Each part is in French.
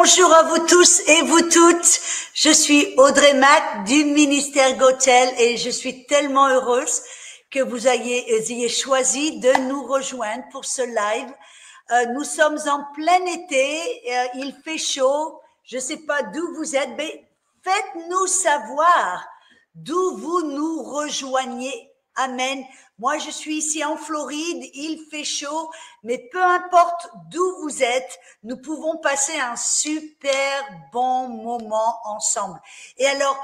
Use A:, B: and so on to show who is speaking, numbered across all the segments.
A: Bonjour à vous tous et vous toutes. Je suis Audrey Mac du ministère Gotel et je suis tellement heureuse que vous ayez choisi de nous rejoindre pour ce live. Nous sommes en plein été, il fait chaud. Je ne sais pas d'où vous êtes, mais faites-nous savoir d'où vous nous rejoignez. Amen. Moi, je suis ici en Floride, il fait chaud, mais peu importe d'où vous êtes, nous pouvons passer un super bon moment ensemble. Et alors,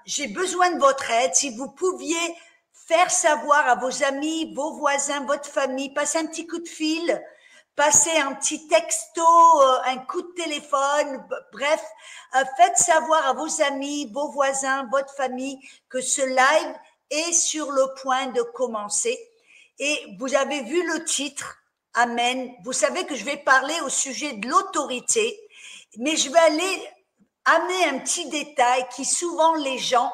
A: j'ai besoin de votre aide. Si vous pouviez faire savoir à vos amis, vos voisins, votre famille, passer un petit coup de fil, passer un petit texto, un coup de téléphone, bref, faites savoir à vos amis, vos voisins, votre famille que ce live est sur le point de commencer. Et vous avez vu le titre, Amen. Vous savez que je vais parler au sujet de l'autorité, mais je vais aller amener un petit détail qui souvent les gens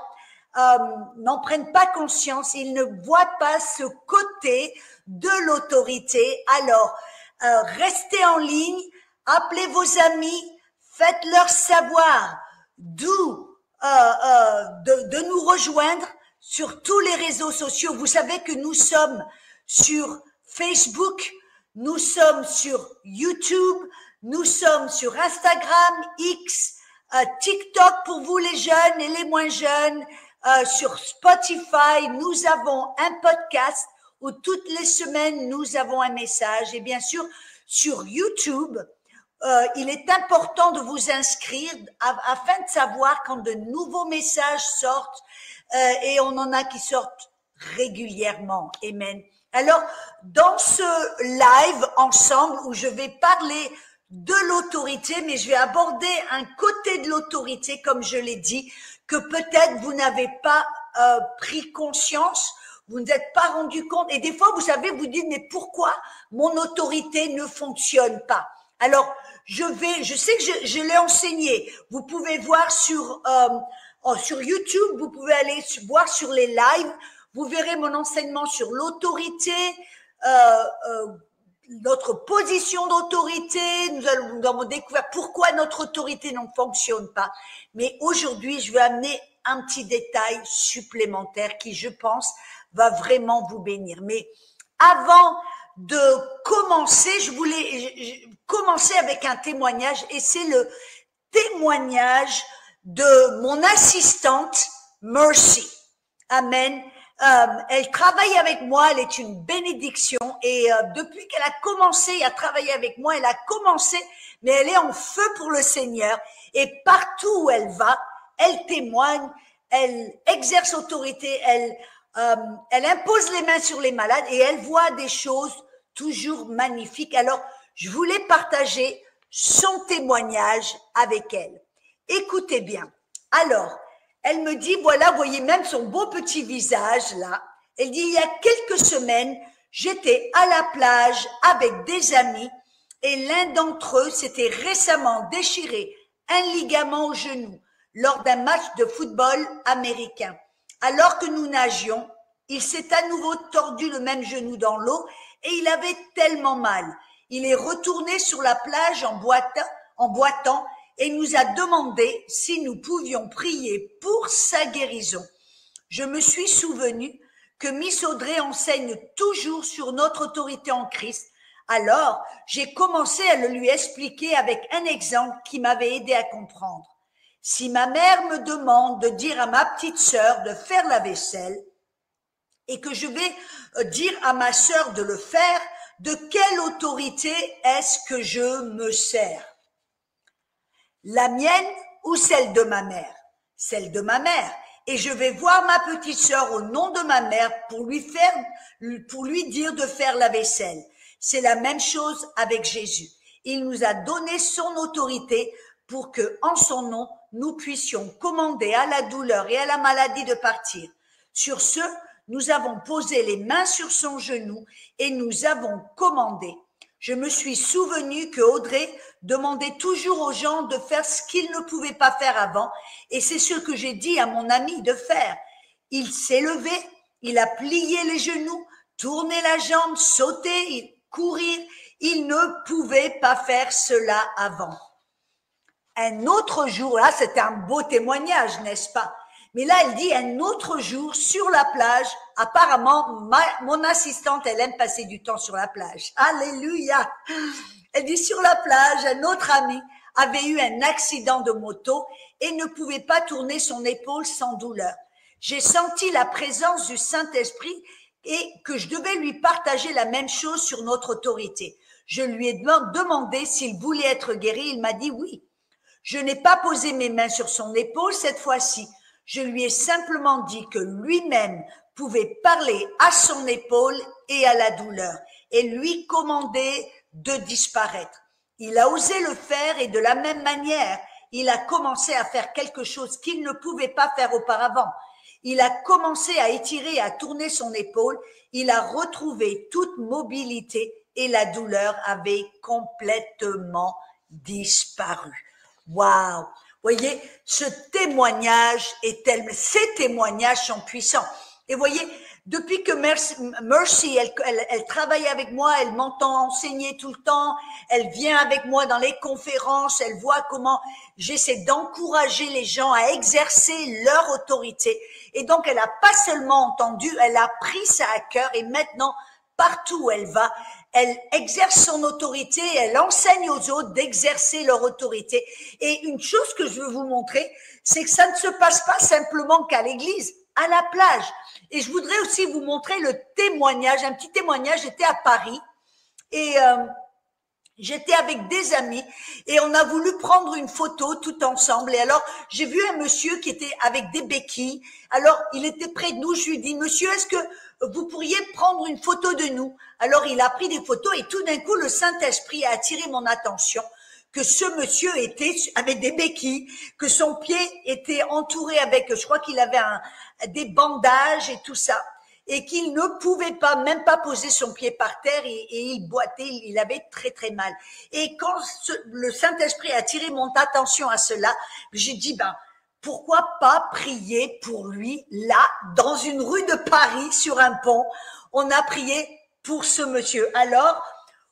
A: n'en prennent pas conscience, ils ne voient pas ce côté de l'autorité. Alors, restez en ligne, appelez vos amis, faites-leur savoir d'où de nous rejoindre sur tous les réseaux sociaux. Vous savez que nous sommes sur Facebook, nous sommes sur YouTube, nous sommes sur Instagram, X, TikTok pour vous les jeunes et les moins jeunes, sur Spotify, nous avons un podcast où toutes les semaines nous avons un message et bien sûr sur YouTube, il est important de vous inscrire afin de savoir quand de nouveaux messages sortent et on en a qui sortent régulièrement. Amen. Alors, dans ce live ensemble où je vais parler de l'autorité, mais je vais aborder un côté de l'autorité, comme je l'ai dit, que peut-être vous n'avez pas pris conscience, vous ne êtes pas rendu compte. Et des fois, vous savez, vous dites, mais pourquoi mon autorité ne fonctionne pas? Alors, je sais que je l'ai enseigné. Vous pouvez voir sur YouTube, vous pouvez aller voir sur les lives. Vous verrez mon enseignement sur l'autorité, notre position d'autorité. Nous avons découvert pourquoi notre autorité ne fonctionne pas. Mais aujourd'hui, je vais amener un petit détail supplémentaire qui, je pense, va vraiment vous bénir. Mais avant de commencer, je voulais commencer avec un témoignage et c'est le témoignage de mon assistante Mercy. Amen. Elle travaille avec moi, elle est une bénédiction et depuis qu'elle a commencé à travailler avec moi, elle a commencé, mais elle est en feu pour le Seigneur et partout où elle va, elle témoigne, elle exerce autorité, elle impose les mains sur les malades et elle voit des choses toujours magnifiques. Alors, je voulais partager son témoignage avec elle. Écoutez bien. Alors, elle me dit, voilà, vous voyez même son beau petit visage là. Elle dit, il y a quelques semaines, j'étais à la plage avec des amis et l'un d'entre eux s'était récemment déchiré un ligament au genou lors d'un match de football américain. Alors que nous nagions, il s'est à nouveau tordu le même genou dans l'eau et il avait tellement mal. Il est retourné sur la plage en boitant et nous a demandé si nous pouvions prier pour sa guérison. Je me suis souvenu que Miss Audrey enseigne toujours sur notre autorité en Christ. Alors, j'ai commencé à le lui expliquer avec un exemple qui m'avait aidé à comprendre. Si ma mère me demande de dire à ma petite sœur de faire la vaisselle et que je vais dire à ma sœur de le faire, de quelle autorité est-ce que je me sers? La mienne ou celle de ma mère? Celle de ma mère. Et je vais voir ma petite sœur au nom de ma mère pour lui dire de faire la vaisselle. C'est la même chose avec Jésus. Il nous a donné son autorité pour que, en son nom, nous puissions commander à la douleur et à la maladie de partir. Sur ce, nous avons posé les mains sur son genou et nous avons commandé. Je me suis souvenu que Audrey demandait toujours aux gens de faire ce qu'ils ne pouvaient pas faire avant et c'est ce que j'ai dit à mon ami de faire. Il s'est levé, il a plié les genoux, tourné la jambe, sauté, courir. Il ne pouvait pas faire cela avant. un autre jour, là c'était un beau témoignage, n'est-ce pas? Mais là, elle dit un autre jour sur la plage. Apparemment, mon assistante, elle aime passer du temps sur la plage. Alléluia. Elle dit sur la plage, un autre ami avait eu un accident de moto et ne pouvait pas tourner son épaule sans douleur. J'ai senti la présence du Saint-Esprit et que je devais lui partager la même chose sur notre autorité. Je lui ai demandé s'il voulait être guéri. Il m'a dit oui. Je n'ai pas posé mes mains sur son épaule cette fois-ci. Je lui ai simplement dit que lui-même pouvait parler à son épaule et à la douleur et lui commander de disparaître. Il a osé le faire et de la même manière, il a commencé à faire quelque chose qu'il ne pouvait pas faire auparavant. Il a commencé à étirer et à tourner son épaule. Il a retrouvé toute mobilité et la douleur avait complètement disparu. Waouh! Voyez, ce témoignage est tellement, ces témoignages sont puissants. Et voyez, depuis que Mercy, elle travaille avec moi, elle m'entend enseigner tout le temps, elle vient avec moi dans les conférences, elle voit comment j'essaie d'encourager les gens à exercer leur autorité. Et donc, elle n'a pas seulement entendu, elle a pris ça à cœur et maintenant, partout où elle va, elle exerce son autorité, elle enseigne aux autres d'exercer leur autorité. Et une chose que je veux vous montrer, c'est que ça ne se passe pas simplement qu'à l'église, à la plage. Et je voudrais aussi vous montrer le témoignage, un petit témoignage. J'étais à Paris et j'étais avec des amis et on a voulu prendre une photo tout ensemble. Et alors, j'ai vu un monsieur qui était avec des béquilles. Alors, il était près de nous. Je lui ai dit, monsieur, est-ce que vous pourriez prendre une photo de nous? Alors, il a pris des photos et tout d'un coup, le Saint-Esprit a attiré mon attention que ce monsieur avait des béquilles, que son pied était entouré avec, je crois qu'il avait des bandages et tout ça, et qu'il ne pouvait pas, même pas poser son pied par terre et il boitait, il avait très très mal. Et quand le Saint-Esprit a attiré mon attention à cela, j'ai dit, pourquoi pas prier pour lui là, dans une rue de Paris, sur un pont. On a prié pour ce monsieur. Alors,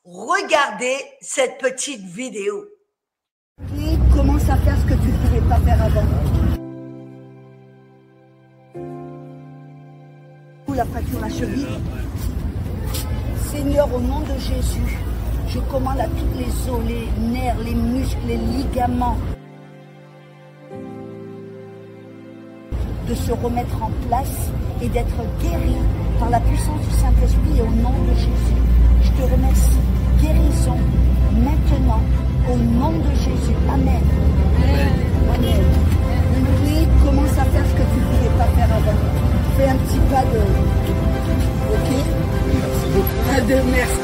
A: regardez cette petite vidéo.
B: Qui commence à faire ce que tu ne pouvais pas faire avant. La fracture à la cheville. Seigneur, au nom de Jésus, je commande à tous les os, les nerfs, les muscles, les ligaments de se remettre en place et d'être guéris par la puissance du Saint-Esprit et au nom de Jésus. Je te remercie. Guérison maintenant au nom de Jésus. Amen. Amen. Oui, commence à faire ce que tu ne pouvais pas faire avant. Fais un petit pas de... Ok? Merci beaucoup. Un de merci.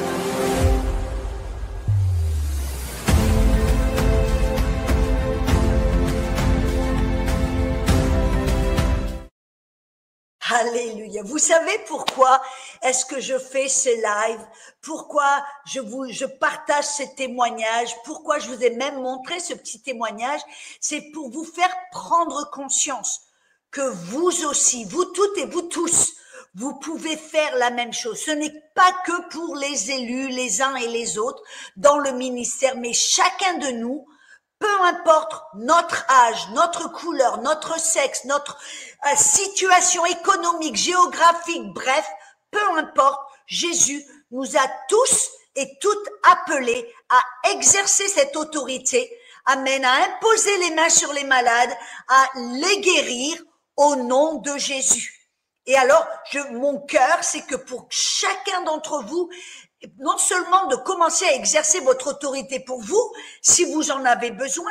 A: Alléluia. Vous savez pourquoi est-ce que je fais ces lives? Pourquoi je partage ces témoignages? Pourquoi je vous ai même montré ce petit témoignage? C'est pour vous faire prendre conscience que vous aussi, vous toutes et vous tous, vous pouvez faire la même chose. Ce n'est pas que pour les élus, les uns et les autres, dans le ministère, mais chacun de nous, peu importe notre âge, notre couleur, notre sexe, notre situation économique, géographique, bref, peu importe, Jésus nous a tous et toutes appelés à exercer cette autorité, amen, à imposer les mains sur les malades, à les guérir au nom de Jésus. Et alors, mon cœur, c'est que pour chacun d'entre vous, non seulement de commencer à exercer votre autorité pour vous, si vous en avez besoin,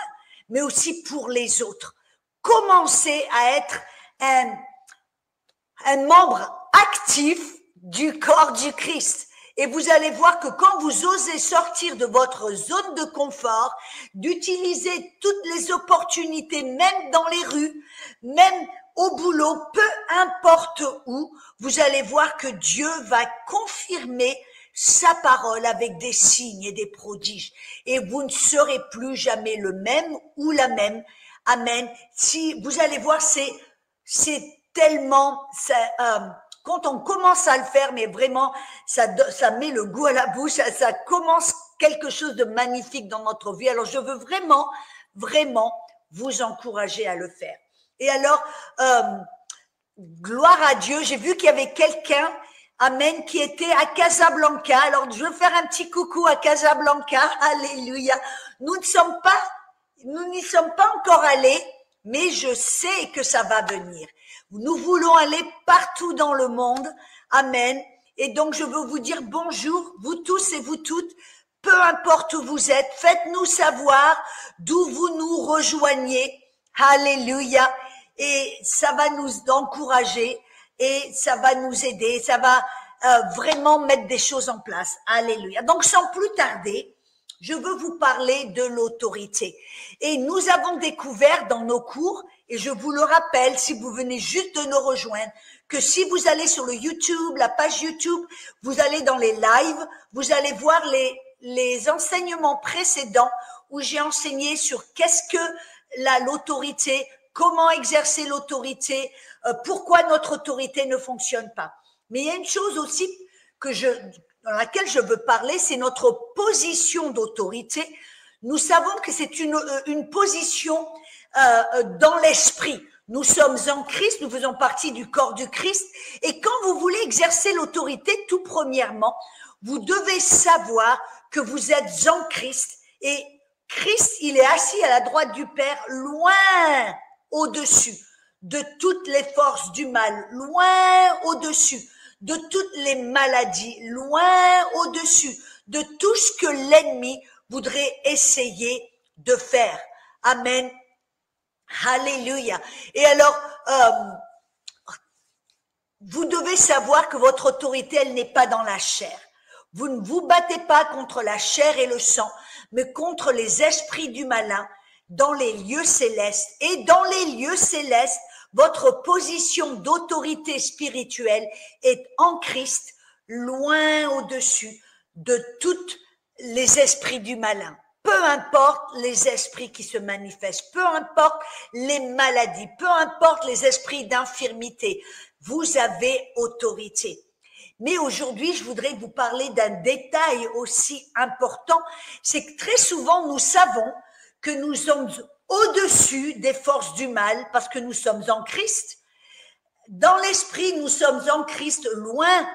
A: mais aussi pour les autres. Commencez à être un membre actif du corps du Christ. Et vous allez voir que quand vous osez sortir de votre zone de confort, d'utiliser toutes les opportunités, même dans les rues, même au boulot, peu importe où, vous allez voir que Dieu va confirmer sa parole avec des signes et des prodiges. Et vous ne serez plus jamais le même ou la même. Amen. Si vous allez voir, c'est tellement, quand on commence à le faire, mais vraiment, ça met le goût à la bouche, ça commence quelque chose de magnifique dans notre vie. Alors, je veux vraiment vraiment vous encourager à le faire. Et alors, gloire à Dieu, j'ai vu qu'il y avait quelqu'un, amen, qui était à Casablanca. Alors, je veux faire un petit coucou à Casablanca, alléluia. Nous n'y sommes pas encore allés, mais je sais que ça va venir. Nous voulons aller partout dans le monde, amen. Et donc, je veux vous dire bonjour, vous tous et vous toutes, peu importe où vous êtes, faites-nous savoir d'où vous nous rejoignez, alléluia. Et ça va nous encourager et ça va nous aider, ça va vraiment mettre des choses en place. Alléluia. Donc, sans plus tarder, je veux vous parler de l'autorité. Et nous avons découvert dans nos cours, et je vous le rappelle, si vous venez juste de nous rejoindre, que si vous allez sur le YouTube, la page YouTube, vous allez dans les lives, vous allez voir les enseignements précédents où j'ai enseigné sur qu'est-ce que l'autorité, comment exercer l'autorité, pourquoi notre autorité ne fonctionne pas. Mais il y a une chose aussi dans laquelle je veux parler, c'est notre position d'autorité. Nous savons que c'est une position dans l'esprit. Nous sommes en Christ, nous faisons partie du corps du Christ. Et quand vous voulez exercer l'autorité, tout premièrement, vous devez savoir que vous êtes en Christ. Et Christ, il est assis à la droite du Père, loin au-dessus de toutes les forces du mal, loin au-dessus de toutes les maladies, loin au-dessus de tout ce que l'ennemi voudrait essayer de faire. Amen. Alléluia. Et alors, vous devez savoir que votre autorité, elle n'est pas dans la chair. Vous ne vous battez pas contre la chair et le sang, mais contre les esprits du malin dans les lieux célestes. Et dans les lieux célestes, votre position d'autorité spirituelle est en Christ, loin au-dessus de tous les esprits du malin. Peu importe les esprits qui se manifestent, peu importe les maladies, peu importe les esprits d'infirmité, vous avez autorité. Mais aujourd'hui, je voudrais vous parler d'un détail aussi important, c'est que très souvent, nous savons que nous sommes au-dessus des forces du mal parce que nous sommes en Christ. Dans l'esprit, nous sommes en Christ, loin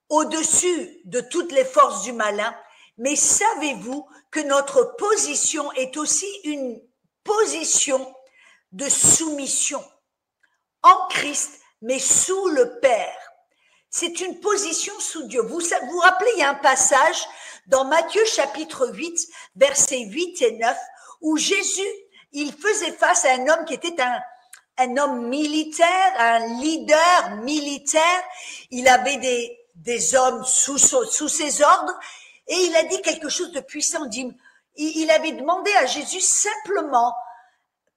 A: au-dessus de toutes les forces du malin. Mais savez-vous que notre position est aussi une position de soumission en Christ, mais sous le Père. C'est une position sous Dieu. Vous vous rappelez, il y a un passage dans Matthieu chapitre 8, versets 8 et 9, où Jésus, il faisait face à un homme qui était un homme militaire, un leader militaire. Il avait des hommes sous ses ordres et il a dit quelque chose de puissant. Il avait demandé à Jésus simplement,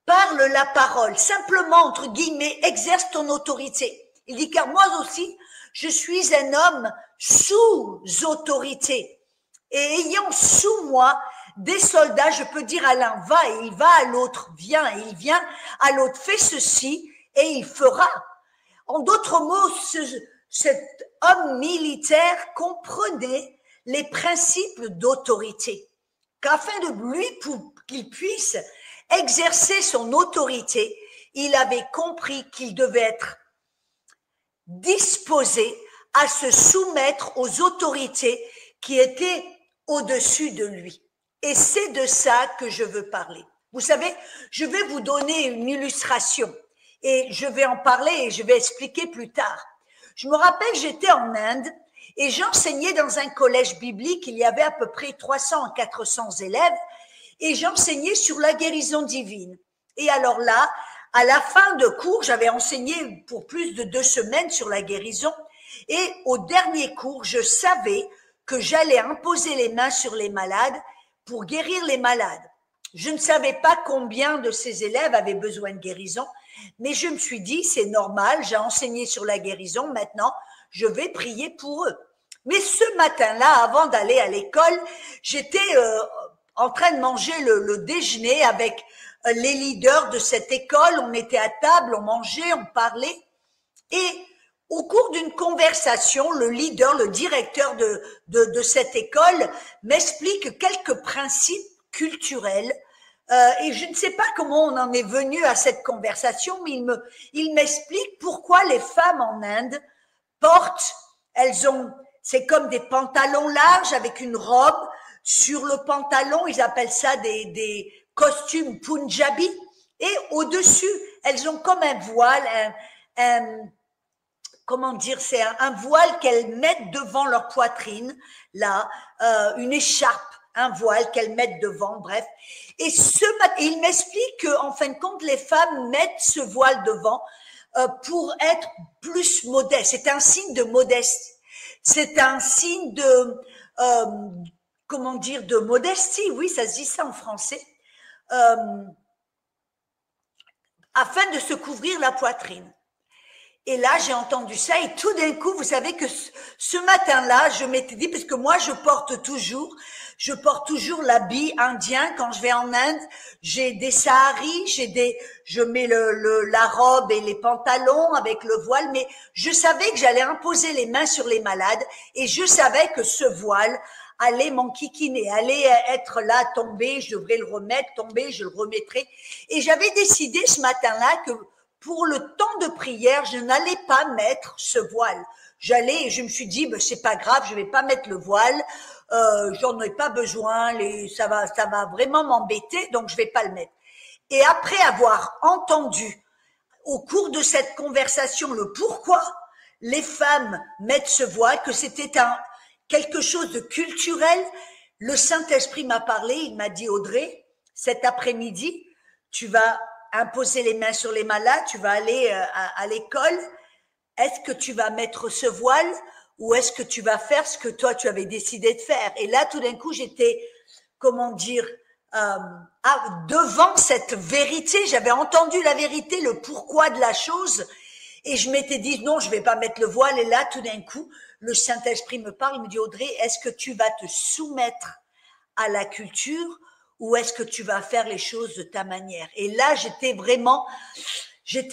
A: parle la parole, simplement, entre guillemets, exerce ton autorité. Il dit, car moi aussi, je suis un homme sous autorité. Et ayant sous moi des soldats, je peux dire à l'un, va, et il va, à l'autre, viens, et il vient, à l'autre, fais ceci, et il fera. En d'autres mots, cet homme militaire comprenait les principes d'autorité, qu'afin de lui, pour qu'il puisse exercer son autorité, il avait compris qu'il devait être disposé à se soumettre aux autorités qui étaient au-dessus de lui. Et c'est de ça que je veux parler. Vous savez, je vais vous donner une illustration et je vais en parler et je vais expliquer plus tard. Je me rappelle, j'étais en Inde et j'enseignais dans un collège biblique. Il y avait à peu près 300 à 400 élèves et j'enseignais sur la guérison divine. Et alors là, à la fin de cours, j'avais enseigné pour plus de 2 semaines sur la guérison et au dernier cours, je savais que j'allais imposer les mains sur les malades pour guérir les malades. Je ne savais pas combien de ces élèves avaient besoin de guérison, mais je me suis dit, c'est normal, j'ai enseigné sur la guérison, maintenant, je vais prier pour eux. Mais ce matin-là, avant d'aller à l'école, j'étais en train de manger le déjeuner avec les leaders de cette école. On était à table, on mangeait, on parlait. Et au cours d'une conversation, le leader, le directeur de cette école m'explique quelques principes culturels Et je ne sais pas comment on en est venu à cette conversation, mais il m'explique pourquoi les femmes en Inde portent, c'est comme des pantalons larges avec une robe. Sur le pantalon, ils appellent ça des costumes punjabi. Et au-dessus, elles ont comme un voile, comment dire, c'est un voile qu'elles mettent devant leur poitrine, là, une écharpe, un voile qu'elles mettent devant, bref. Et il m'explique qu'en fin de compte, les femmes mettent ce voile devant pour être plus modestes. C'est un signe de modestie. C'est un signe de, comment dire, de modestie. Oui, ça se dit ça en français. Afin de se couvrir la poitrine. Et là, j'ai entendu ça et tout d'un coup, vous savez que ce matin-là, je m'étais dit, parce que moi, je porte toujours l'habit indien quand je vais en Inde. J'ai des saharis, je mets la robe et les pantalons avec le voile, mais je savais que j'allais imposer les mains sur les malades et je savais que ce voile allait m'enquiquiner, allait être là, tomber, je devrais le remettre, tomber, je le remettrai. Et j'avais décidé ce matin-là que pour le temps de prière, je n'allais pas mettre ce voile. Je me suis dit, ben, c'est pas grave, je vais pas mettre le voile, j'en ai pas besoin, ça va vraiment m'embêter, donc je vais pas le mettre. Et après avoir entendu au cours de cette conversation le pourquoi les femmes mettent ce voile, que c'était quelque chose de culturel, le Saint-Esprit m'a parlé, il m'a dit, Audrey, cet après-midi, tu vas imposer les mains sur les malades, tu vas aller à l'école, est-ce que tu vas mettre ce voile ou est-ce que tu vas faire ce que toi tu avais décidé de faire? Et là, tout d'un coup, j'étais, comment dire, devant cette vérité, j'avais entendu la vérité, le pourquoi de la chose, et je m'étais dit, non, je vais pas mettre le voile, et là, tout d'un coup, le Saint-Esprit me parle, il me dit, Audrey, est-ce que tu vas te soumettre à la culture ou est-ce que tu vas faire les choses de ta manière? Et là, j'étais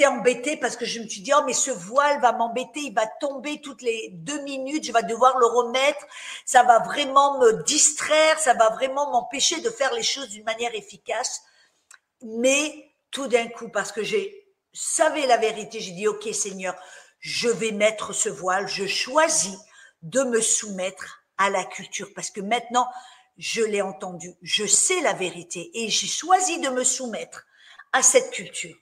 A: embêtée parce que je me suis dit, oh, mais ce voile va m'embêter, il va tomber toutes les 2 minutes, je vais devoir le remettre, ça va vraiment me distraire, ça va vraiment m'empêcher de faire les choses d'une manière efficace. Mais tout d'un coup, parce que j'ai savais la vérité, j'ai dit, ok Seigneur, je vais mettre ce voile, je choisis de me soumettre à la culture parce que maintenant, je l'ai entendu, je sais la vérité et j'ai choisi de me soumettre à cette culture.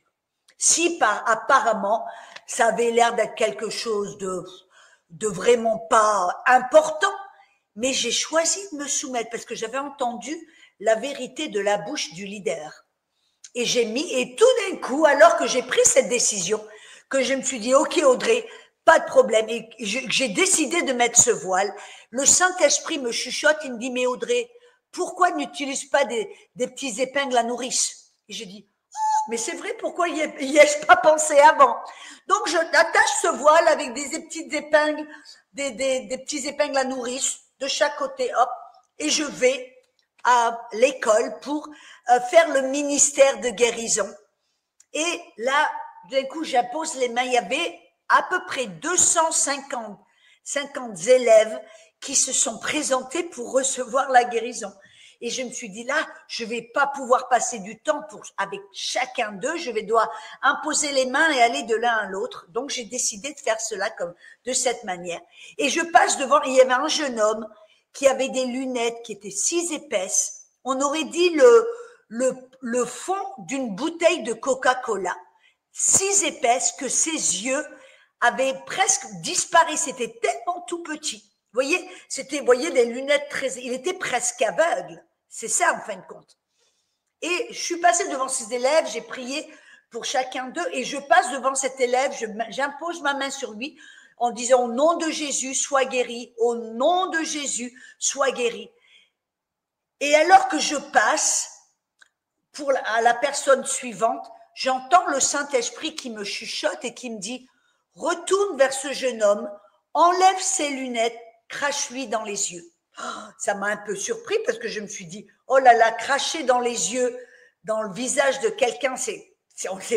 A: Si apparemment, ça avait l'air d'être quelque chose de vraiment pas important, mais j'ai choisi de me soumettre parce que j'avais entendu la vérité de la bouche du leader. Et tout d'un coup, alors que j'ai pris cette décision, que je me suis dit, ok Audrey, pas de problème, et j'ai décidé de mettre ce voile, le Saint-Esprit me chuchote, il me dit, mais Audrey, pourquoi n'utilise pas des petits épingles à nourrice? Et j'ai dit, oh, mais c'est vrai, pourquoi y ai-je pas pensé avant? Donc je attache ce voile avec des petites épingles, des petits épingles à nourrice de chaque côté, hop, et je vais à l'école pour faire le ministère de guérison. Et là, d'un coup, j'impose les mains. Il y avait à peu près 250 élèves qui se sont présentés pour recevoir la guérison. Et je me suis dit, là, je vais pas pouvoir passer du temps avec chacun d'eux. Je vais devoir imposer les mains et aller de l'un à l'autre. Donc, j'ai décidé de faire cela de cette manière. Et je passe devant, il y avait un jeune homme qui avait des lunettes qui étaient si épaisses. On aurait dit le fond d'une bouteille de Coca-Cola. Si épaisse que ses yeux avaient presque disparu. C'était tellement tout petit. Vous voyez, des lunettes il était presque aveugle. C'est ça, en fin de compte. Et je suis passée devant ces élèves, j'ai prié pour chacun d'eux et je passe devant cet élève, j'impose ma main sur lui en disant au nom de Jésus, sois guéri, au nom de Jésus, sois guéri. Et alors que je passe à la personne suivante, j'entends le Saint-Esprit qui me chuchote et qui me dit, retourne vers ce jeune homme, enlève ses lunettes, crache-lui dans les yeux. Oh, ça m'a un peu surpris parce que je me suis dit, oh là là, cracher dans les yeux, dans le visage de quelqu'un, c'est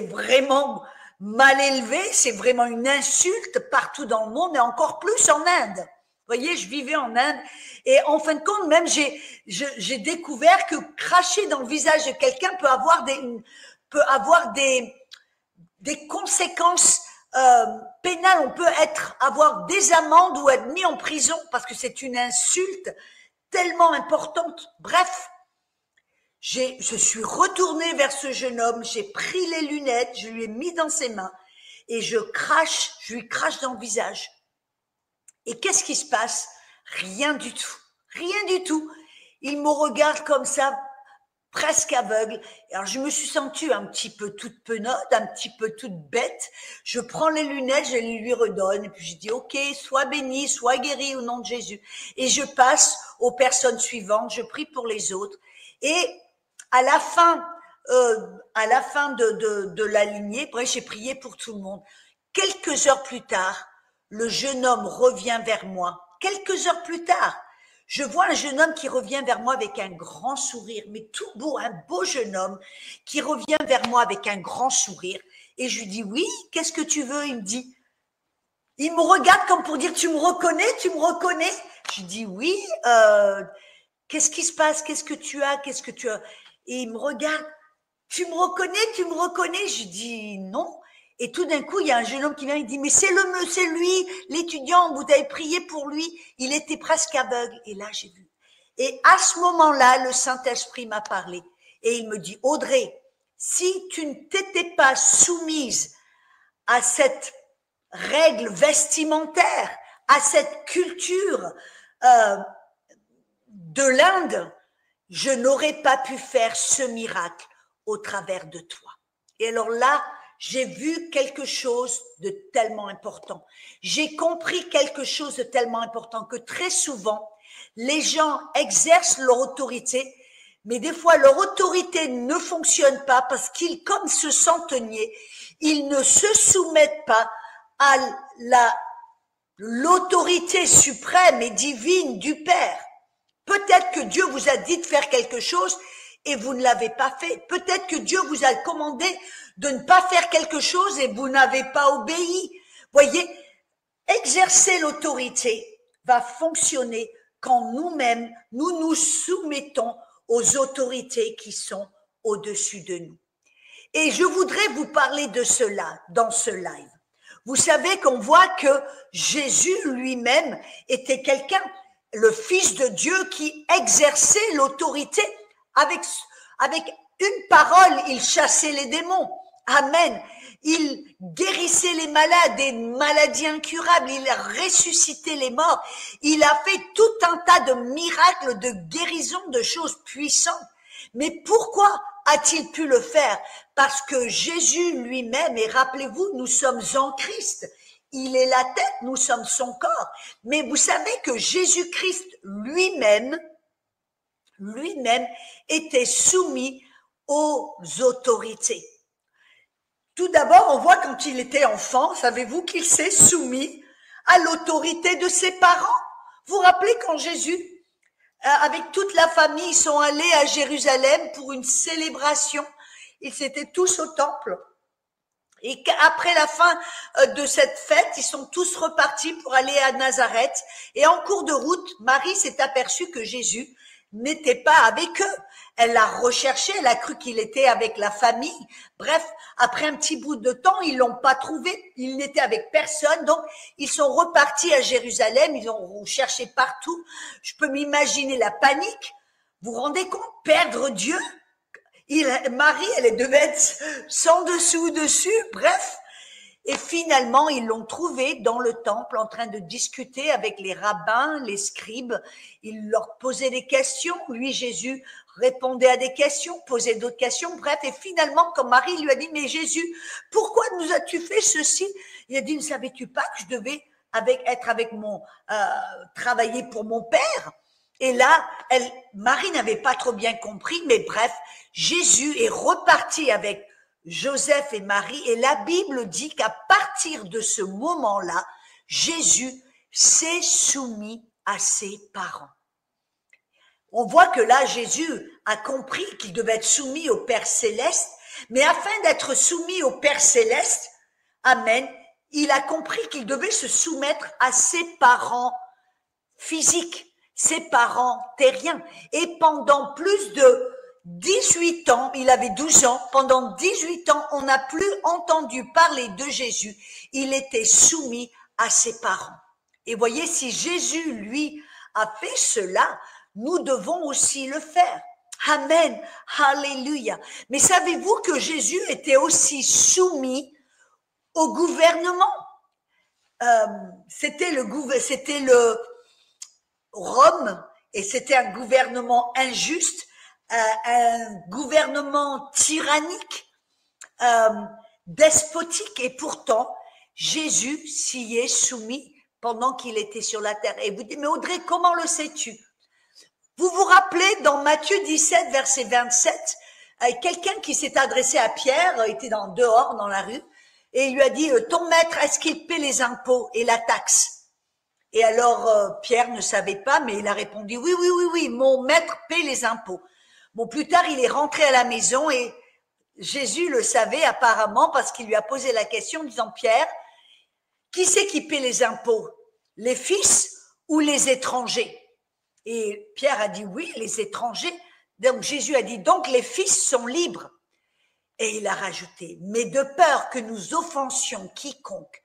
A: vraiment mal élevé, c'est vraiment une insulte partout dans le monde et encore plus en Inde. Vous voyez, je vivais en Inde et en fin de compte, même j'ai découvert que cracher dans le visage de quelqu'un peut avoir des conséquences pénales. On peut avoir des amendes ou être mis en prison parce que c'est une insulte tellement importante. Bref, je suis retournée vers ce jeune homme, j'ai pris les lunettes, je lui ai mis dans ses mains et je lui crache dans le visage. Et qu'est-ce qui se passe? Rien du tout. Rien du tout. Il me regarde comme ça, presque aveugle. Alors, je me suis sentie un petit peu toute penaude, un petit peu toute bête. Je prends les lunettes, je les lui redonne. Et puis, je dis, OK, sois béni, sois guéri au nom de Jésus. Et je passe aux personnes suivantes. Je prie pour les autres. Et à la fin de la lignée, bref, j'ai prié pour tout le monde. Quelques heures plus tard, le jeune homme revient vers moi. Quelques heures plus tard, je vois un jeune homme qui revient vers moi avec un grand sourire, mais tout beau, un beau jeune homme qui revient vers moi avec un grand sourire. Et je lui dis, oui, qu'est-ce que tu veux? Il me dit, il me regarde comme pour dire, tu me reconnais? Je lui dis, oui, qu'est-ce qui se passe? Qu'est-ce que tu as? Et il me regarde, tu me reconnais? Je lui dis, non. Et tout d'un coup, il y a un jeune homme qui vient, il dit, mais c'est lui, l'étudiant, vous avez prié pour lui, il était presque aveugle. Et là, j'ai vu. Et à ce moment-là, le Saint-Esprit m'a parlé. Et il me dit, Audrey, si tu ne t'étais pas soumise à cette règle vestimentaire, à cette culture de l'Inde, je n'aurais pas pu faire ce miracle au travers de toi. Et alors là, j'ai vu quelque chose de tellement important. J'ai compris quelque chose de tellement important que très souvent, les gens exercent leur autorité, mais des fois, leur autorité ne fonctionne pas parce qu'ils, comme ce centenier, ils ne se soumettent pas à l'autorité suprême et divine du Père. Peut-être que Dieu vous a dit de faire quelque chose et vous ne l'avez pas fait. Peut-être que Dieu vous a commandé de ne pas faire quelque chose et vous n'avez pas obéi. Voyez, exercer l'autorité va fonctionner quand nous-mêmes, nous nous soumettons aux autorités qui sont au-dessus de nous. Et je voudrais vous parler de cela dans ce live. Vous savez qu'on voit que Jésus lui-même était quelqu'un, le Fils de Dieu qui exerçait l'autorité avec une parole, il chassait les démons. Amen. Il guérissait les malades, des maladies incurables. Il a ressuscité les morts. Il a fait tout un tas de miracles, de guérison, de choses puissantes. Mais pourquoi a-t-il pu le faire? Parce que Jésus lui-même, et rappelez-vous, nous sommes en Christ. Il est la tête, nous sommes son corps. Mais vous savez que Jésus-Christ lui-même était soumis aux autorités. Tout d'abord, on voit quand il était enfant, savez-vous qu'il s'est soumis à l'autorité de ses parents? Vous vous rappelez quand Jésus, avec toute la famille, ils sont allés à Jérusalem pour une célébration. Ils étaient tous au temple. Et après la fin de cette fête, ils sont tous repartis pour aller à Nazareth. Et en cours de route, Marie s'est aperçue que Jésus n'était pas avec eux. Elle l'a recherché, elle a cru qu'il était avec la famille. Bref, après un petit bout de temps, ils l'ont pas trouvé. Il n'était avec personne. Donc, ils sont repartis à Jérusalem. Ils ont cherché partout. Je peux m'imaginer la panique. Vous vous rendez compte? Perdre Dieu? Marie, elle devait être sans dessus. Bref. Et finalement, ils l'ont trouvé dans le temple en train de discuter avec les rabbins, les scribes. Il leur posait des questions. Lui, Jésus, répondait à des questions, posait d'autres questions. Bref, et finalement, quand Marie lui a dit, mais Jésus, pourquoi nous as-tu fait ceci? Il a dit, ne savais-tu pas que je devais travailler pour mon Père? Et là, Marie n'avait pas trop bien compris, mais bref, Jésus est reparti avec Joseph et Marie, et la Bible dit qu'à partir de ce moment-là, Jésus s'est soumis à ses parents. On voit que là, Jésus a compris qu'il devait être soumis au Père Céleste, mais afin d'être soumis au Père Céleste, amen, il a compris qu'il devait se soumettre à ses parents physique, ses parents terriens. Et pendant plus de 18 ans, il avait 12 ans, pendant 18 ans, on n'a plus entendu parler de Jésus. Il était soumis à ses parents. Et voyez, si Jésus, lui, a fait cela, nous devons aussi le faire. Amen, alléluia. Mais savez-vous que Jésus était aussi soumis au gouvernement? C'était le Rome, et c'était un gouvernement injuste, un gouvernement tyrannique, despotique, et pourtant Jésus s'y est soumis pendant qu'il était sur la terre. Et vous dites, mais Audrey, comment le sais-tu? Vous vous rappelez dans Matthieu 17, verset 27, quelqu'un qui s'est adressé à Pierre, était dehors dans la rue, et il lui a dit, ton maître, est-ce qu'il paie les impôts et la taxe? Et alors Pierre ne savait pas, mais il a répondu, oui, mon maître paie les impôts. Bon, plus tard, il est rentré à la maison et Jésus le savait apparemment parce qu'il lui a posé la question en disant, Pierre, qui c'est qui paie les impôts? Les fils ou les étrangers? Et Pierre a dit, oui, les étrangers. Donc Jésus a dit, donc les fils sont libres. Et il a rajouté, mais de peur que nous offensions quiconque,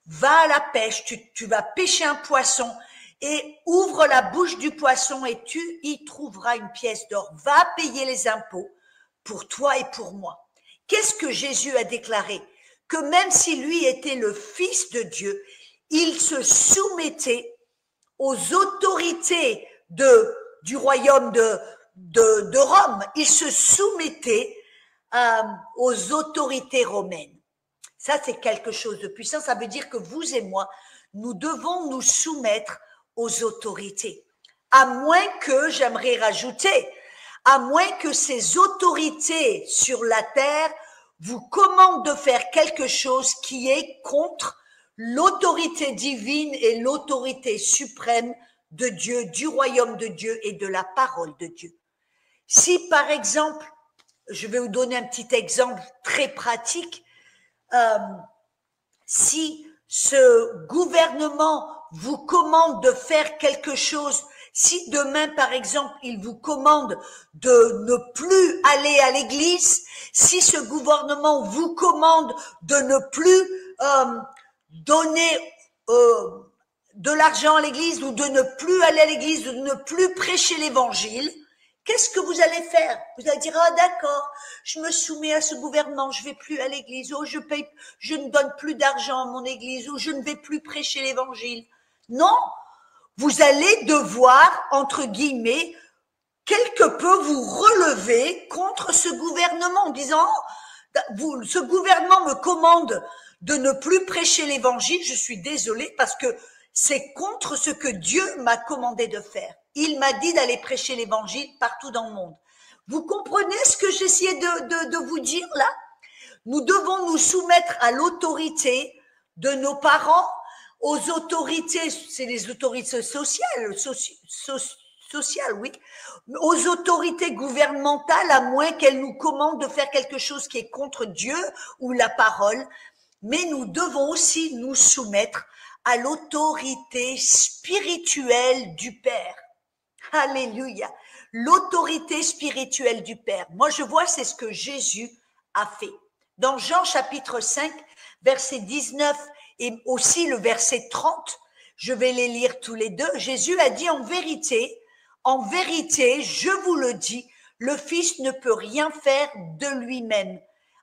A: va à la pêche, tu vas pêcher un poisson et ouvre la bouche du poisson et tu y trouveras une pièce d'or. Va payer les impôts pour toi et pour moi. Qu'est-ce que Jésus a déclaré? Que même si lui était le Fils de Dieu, il se soumettait aux autorités du royaume de Rome. Il se soumettait aux autorités romaines. Ça, c'est quelque chose de puissant. Ça veut dire que vous et moi, nous devons nous soumettre aux autorités. À moins que, j'aimerais rajouter, à moins que ces autorités sur la terre vous commandent de faire quelque chose qui est contre l'autorité divine et l'autorité suprême de Dieu, du royaume de Dieu et de la parole de Dieu. Si, par exemple, je vais vous donner un petit exemple très pratique, si ce gouvernement vous commande de faire quelque chose, si demain, par exemple, il vous commande de ne plus aller à l'église, si ce gouvernement vous commande de ne plus donner de l'argent à l'église ou de ne plus aller à l'église, de ne plus prêcher l'évangile, qu'est-ce que vous allez faire? Vous allez dire, ah d'accord, je me soumets à ce gouvernement, je vais plus à l'église, oh je ne donne plus d'argent à mon église, ou je ne vais plus prêcher l'évangile. Non, vous allez devoir, entre guillemets, quelque peu vous relever contre ce gouvernement en disant, ce gouvernement me commande de ne plus prêcher l'évangile, je suis désolée parce que c'est contre ce que Dieu m'a commandé de faire. Il m'a dit d'aller prêcher l'évangile partout dans le monde. Vous comprenez ce que j'essayais de vous dire là? Nous devons nous soumettre à l'autorité de nos parents, aux autorités, c'est les autorités sociales, oui, aux autorités gouvernementales, à moins qu'elles nous commandent de faire quelque chose qui est contre Dieu ou la parole, mais nous devons aussi nous soumettre à l'autorité spirituelle du Père. Alléluia. L'autorité spirituelle du Père. Moi, je vois, c'est ce que Jésus a fait. Dans Jean chapitre 5, verset 19 et aussi le verset 30, je vais les lire tous les deux. Jésus a dit en vérité, je vous le dis, le Fils ne peut rien faire de lui-même,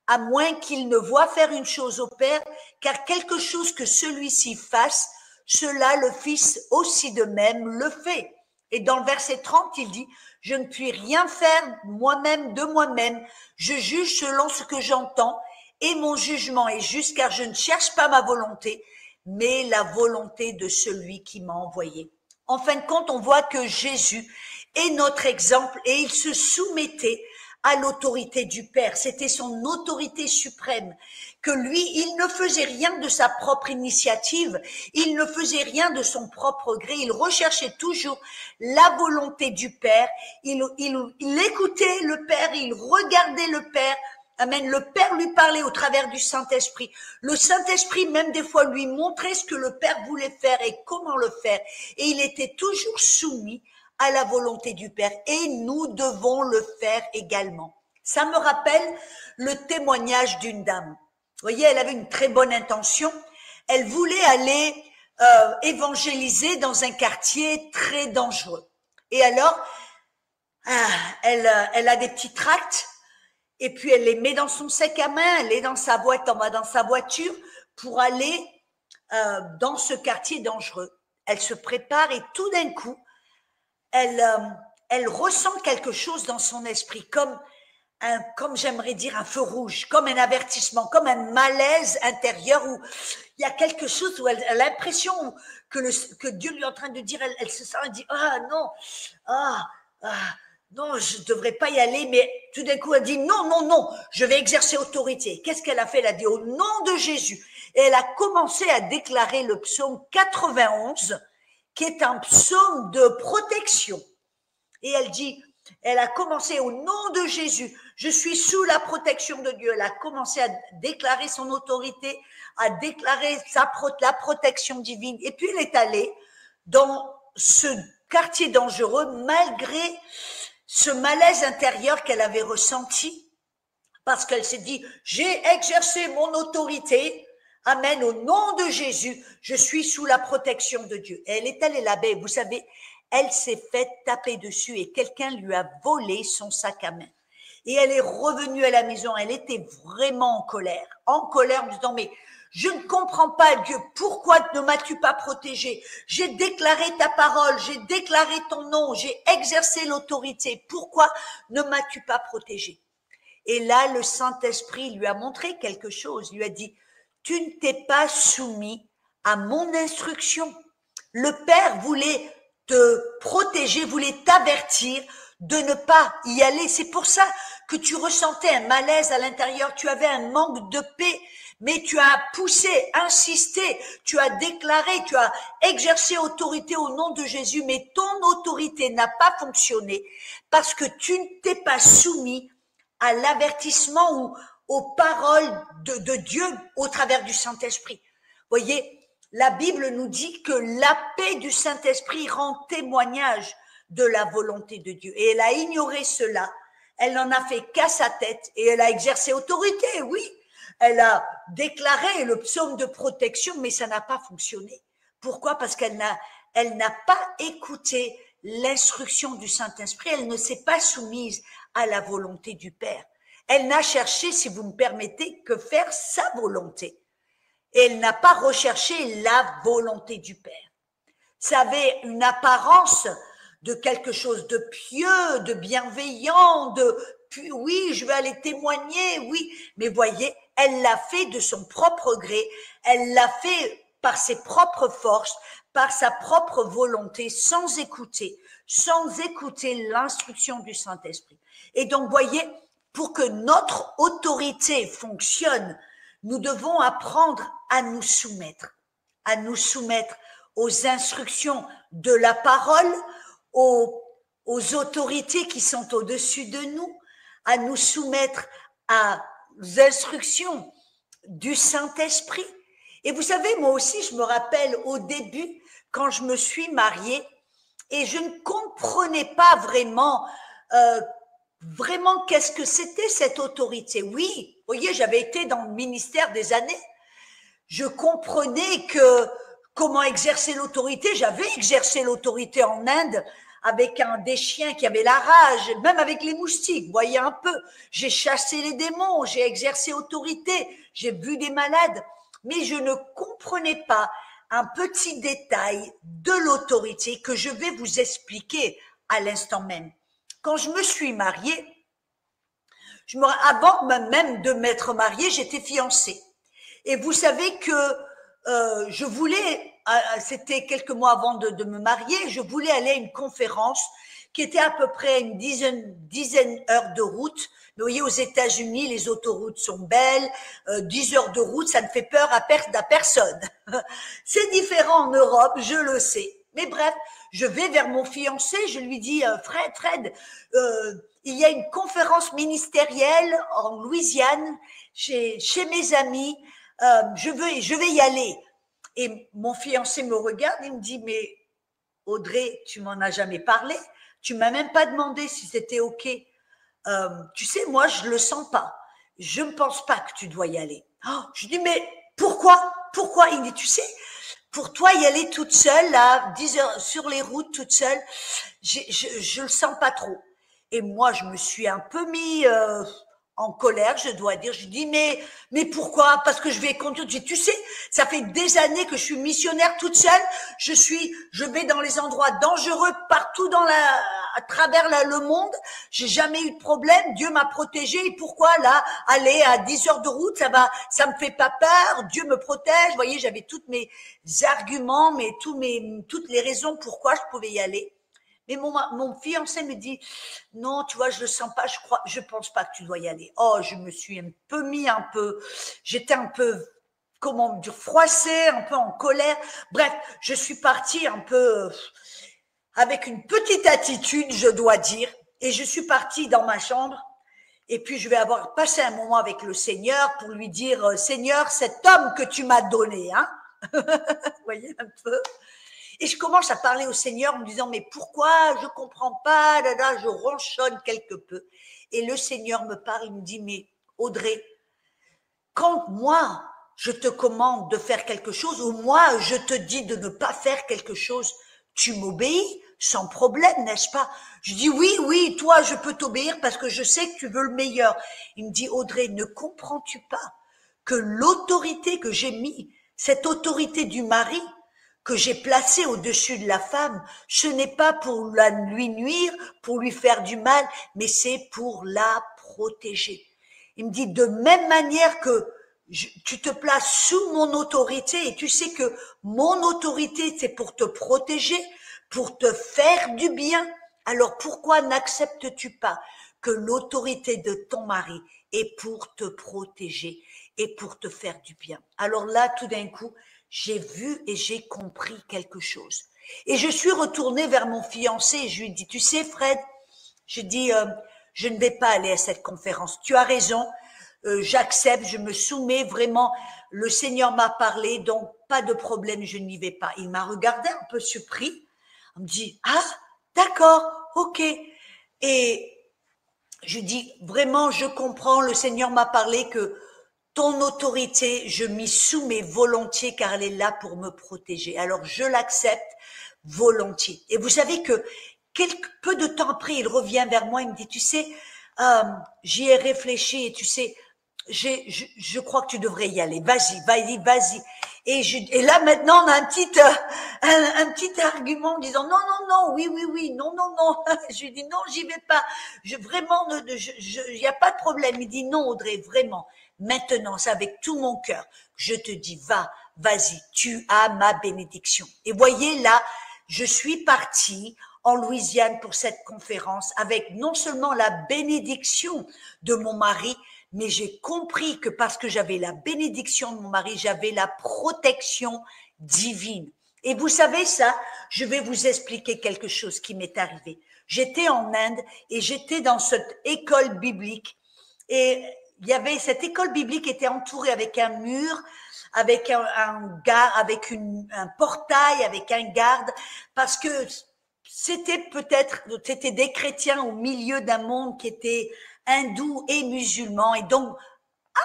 A: à moins qu'il ne voie faire une chose au Père, car quelque chose que celui-ci fasse, cela le Fils aussi de même le fait. Et dans le verset 30, il dit, je ne puis rien faire moi-même de moi-même, je juge selon ce que j'entends, et mon jugement est juste, car je ne cherche pas ma volonté, mais la volonté de celui qui m'a envoyé. En fin de compte, on voit que Jésus est notre exemple, et il se soumettait à l'autorité du Père. C'était son autorité suprême, que lui, il ne faisait rien de sa propre initiative, il ne faisait rien de son propre gré, il recherchait toujours la volonté du Père, il écoutait le Père, il regardait le Père, Amen. Le Père lui parlait au travers du Saint-Esprit. Le Saint-Esprit, même des fois, lui montrait ce que le Père voulait faire et comment le faire. Et il était toujours soumis à la volonté du Père. Et nous devons le faire également. Ça me rappelle le témoignage d'une dame. Vous voyez, elle avait une très bonne intention. Elle voulait aller évangéliser dans un quartier très dangereux. Et alors, elle a des petits tracts. Et puis, elle les met dans son sac à main, elle est dans sa boîte, on va dans sa voiture pour aller dans ce quartier dangereux. Elle se prépare et tout d'un coup, elle ressent quelque chose dans son esprit, comme j'aimerais dire un feu rouge, comme un avertissement, comme un malaise intérieur où il y a quelque chose où elle a l'impression que Dieu lui est en train de dire, elle se sent, elle dit, ah non, non, je ne devrais pas y aller, mais tout d'un coup, elle dit non, je vais exercer autorité. Qu'est-ce qu'elle a fait? Elle a dit au nom de Jésus. Et elle a commencé à déclarer le psaume 91, qui est un psaume de protection. Et elle a commencé au nom de Jésus. Je suis sous la protection de Dieu. Elle a commencé à déclarer son autorité, à déclarer la protection divine. Et puis, elle est allée dans ce quartier dangereux, malgré ce malaise intérieur qu'elle avait ressenti, parce qu'elle s'est dit, j'ai exercé mon autorité, amen, au nom de Jésus, je suis sous la protection de Dieu. Et elle est allée là-bas, vous savez, elle s'est faite taper dessus et quelqu'un lui a volé son sac à main. Et elle est revenue à la maison, elle était vraiment en colère en disant, mais je ne comprends pas, Dieu, pourquoi ne m'as-tu pas protégé? J'ai déclaré ta parole, j'ai déclaré ton nom, j'ai exercé l'autorité. Pourquoi ne m'as-tu pas protégé? Et là, le Saint-Esprit lui a montré quelque chose, lui a dit, tu ne t'es pas soumis à mon instruction. Le Père voulait te protéger, voulait t'avertir de ne pas y aller. C'est pour ça que tu ressentais un malaise à l'intérieur, tu avais un manque de paix. Mais tu as poussé, insisté, tu as déclaré, tu as exercé autorité au nom de Jésus, mais ton autorité n'a pas fonctionné parce que tu ne t'es pas soumis à l'avertissement ou aux paroles de Dieu au travers du Saint-Esprit. Voyez, la Bible nous dit que la paix du Saint-Esprit rend témoignage de la volonté de Dieu. Et elle a ignoré cela, elle n'en a fait qu'à sa tête et elle a exercé autorité, oui. Elle a déclaré le psaume de protection, mais ça n'a pas fonctionné. Pourquoi? Parce qu'elle n'a pas écouté l'instruction du Saint-Esprit, elle ne s'est pas soumise à la volonté du Père. Elle n'a cherché, si vous me permettez, que faire sa volonté. Et elle n'a pas recherché la volonté du Père. Ça avait une apparence de quelque chose de pieux, de bienveillant, oui, je vais aller témoigner, oui, mais voyez, elle l'a fait de son propre gré, elle l'a fait par ses propres forces, par sa propre volonté, sans écouter l'instruction du Saint-Esprit. Et donc, voyez, pour que notre autorité fonctionne, nous devons apprendre à nous soumettre aux instructions de la parole, aux autorités qui sont au-dessus de nous, à nous soumettre aux instructions du Saint-Esprit. Et vous savez, moi aussi, je me rappelle au début, quand je me suis mariée, et je ne comprenais pas vraiment qu'est-ce que c'était cette autorité. Oui, vous voyez, j'avais été dans le ministère des années. Je comprenais comment exercer l'autorité. J'avais exercé l'autorité en Inde avec des chiens qui avaient la rage, même avec les moustiques, vous voyez un peu. J'ai chassé les démons, j'ai exercé autorité, j'ai vu des malades, mais je ne comprenais pas un petit détail de l'autorité que je vais vous expliquer à l'instant même. Quand je me suis mariée, avant même de m'être mariée, j'étais fiancée. Et vous savez que je voulais, c'était quelques mois avant de me marier, je voulais aller à une conférence qui était à peu près une dizaine heures de route. Vous voyez, aux États-Unis, les autoroutes sont belles, 10 heures de route, ça ne fait peur à personne. C'est différent en Europe, je le sais. Mais bref, je vais vers mon fiancé, je lui dis, Fred, il y a une conférence ministérielle en Louisiane, chez mes amis, je vais y aller. Et mon fiancé me regarde, il me dit, mais Audrey, tu m'en as jamais parlé, tu m'as même pas demandé si c'était OK. Tu sais, moi, je le sens pas. Je ne pense pas que tu dois y aller. Oh, je dis, mais pourquoi? Il dit, tu sais, pour toi, y aller toute seule, là, 10 heures sur les routes, toute seule, je le sens pas trop. Et moi, je me suis un peu mis en colère, je dois dire. Je dis, mais pourquoi? Parce que je vais conduire. Je dis, tu sais, ça fait des années que je suis missionnaire toute seule. Je vais dans les endroits dangereux partout à travers le monde. J'ai jamais eu de problème. Dieu m'a protégée. Et pourquoi là, aller à 10 heures de route, ça me fait pas peur. Dieu me protège. Vous voyez, j'avais tous mes arguments, toutes les raisons pourquoi je pouvais y aller. Mais mon fiancé me dit, non, tu vois, je le sens pas, je pense pas que tu dois y aller. Oh, je me suis j'étais un peu, comment dire, froissée, un peu en colère. Bref, je suis partie un peu avec une petite attitude, je dois dire, et je suis partie dans ma chambre. Et puis, je vais avoir passé un moment avec le Seigneur pour lui dire, Seigneur, cet homme que tu m'as donné, hein, vous voyez un peu. Et je commence à parler au Seigneur en me disant, mais pourquoi je comprends pas, là, je ronchonne quelque peu. Et le Seigneur me parle, il me dit, mais Audrey, quand moi, je te commande de faire quelque chose, ou moi, je te dis de ne pas faire quelque chose, tu m'obéis sans problème, n'est-ce pas? Je dis, oui, toi, je peux t'obéir parce que je sais que tu veux le meilleur. Il me dit, Audrey, ne comprends-tu pas que l'autorité que j'ai mis, cette autorité du mari, que j'ai placé au-dessus de la femme, ce n'est pas pour lui nuire, pour lui faire du mal, mais c'est pour la protéger. Il me dit, de même manière que tu te places sous mon autorité, et tu sais que mon autorité, c'est pour te protéger, pour te faire du bien, alors pourquoi n'acceptes-tu pas que l'autorité de ton mari est pour te protéger et pour te faire du bien? Alors là, tout d'un coup, j'ai vu et j'ai compris quelque chose. Et je suis retournée vers mon fiancé et je lui ai dit, tu sais Fred, je dis, je ne vais pas aller à cette conférence. Tu as raison, j'accepte, je me soumets vraiment. Le Seigneur m'a parlé, donc pas de problème, je n'y vais pas. Il m'a regardé un peu surpris. Il me dit, ah, d'accord, ok. Et je dis, vraiment, je comprends, le Seigneur m'a parlé que ton autorité, je m'y soumets volontiers car elle est là pour me protéger. Alors, je l'accepte volontiers. Et vous savez que peu de temps après, il revient vers moi, il me dit, tu sais, j'y ai réfléchi et tu sais, je crois que tu devrais y aller. Vas-y. Et là, maintenant, on a un petit argument en disant, non, oui, non. Je lui dis, non, j'y vais pas. Vraiment, il n'y a pas de problème. Il dit, non, Audrey, vraiment. Maintenant, c'est avec tout mon cœur que je te dis, vas-y, tu as ma bénédiction. Et voyez là, je suis partie en Louisiane pour cette conférence avec non seulement la bénédiction de mon mari, mais j'ai compris que parce que j'avais la bénédiction de mon mari, j'avais la protection divine. Et vous savez ça, je vais vous expliquer quelque chose qui m'est arrivé. J'étais en Inde et j'étais dans cette école biblique et il y avait cette école biblique était entourée avec un mur, avec un portail, avec un garde, parce que c'était des chrétiens au milieu d'un monde qui était hindou et musulman, et donc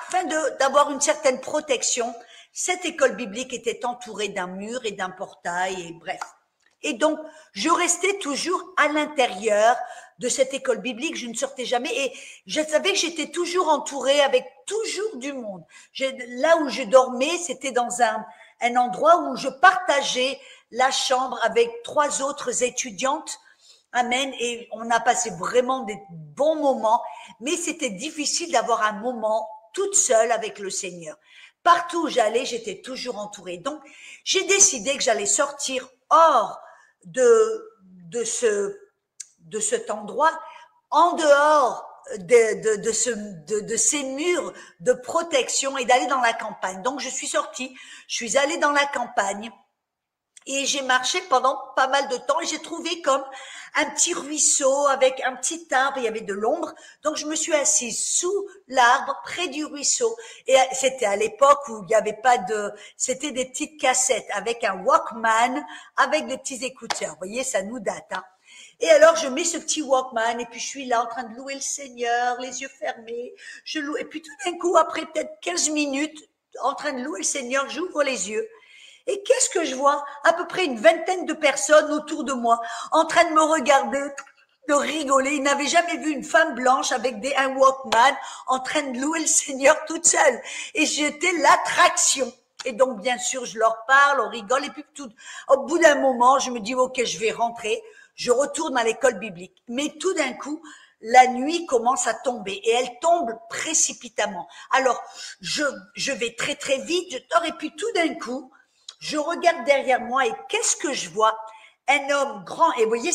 A: afin d'avoir une certaine protection, cette école biblique était entourée d'un mur et d'un portail, et bref. Et donc, je restais toujours à l'intérieur de cette école biblique, je ne sortais jamais et je savais que j'étais toujours entourée avec toujours du monde. Là où je dormais, c'était dans un endroit où je partageais la chambre avec 3 autres étudiantes. Amen. Et on a passé vraiment des bons moments, mais c'était difficile d'avoir un moment toute seule avec le Seigneur. Partout où j'allais, j'étais toujours entourée. Donc, j'ai décidé que j'allais sortir hors de cet endroit, en dehors de ces murs de protection et d'aller dans la campagne. Donc, je suis sortie, je suis allée dans la campagne Et j'ai marché pendant pas mal de temps et j'ai trouvé comme un petit ruisseau avec un petit arbre, il y avait de l'ombre. Donc je me suis assise sous l'arbre, près du ruisseau. Et c'était à l'époque où il n'y avait pas de... C'était des petites cassettes avec un Walkman, avec des petits écouteurs. Vous voyez, ça nous date, hein. Et alors, je mets ce petit Walkman et puis je suis là en train de louer le Seigneur, les yeux fermés. Je loue. Et puis tout d'un coup, après peut-être 15 minutes, en train de louer le Seigneur, j'ouvre les yeux. Et qu'est-ce que je vois? À peu près une vingtaine de personnes autour de moi, en train de me regarder, de rigoler. Ils n'avaient jamais vu une femme blanche avec un Walkman en train de louer le Seigneur toute seule. Et j'étais l'attraction. Et donc, bien sûr, je leur parle, on rigole. Et puis, au bout d'un moment, je me dis, OK, je vais rentrer. Je retourne à l'école biblique. Mais tout d'un coup, la nuit commence à tomber et elle tombe précipitamment. Alors, je vais très, très vite, je dors et puis tout d'un coup, je regarde derrière moi et qu'est-ce que je vois? Un homme grand, et vous voyez,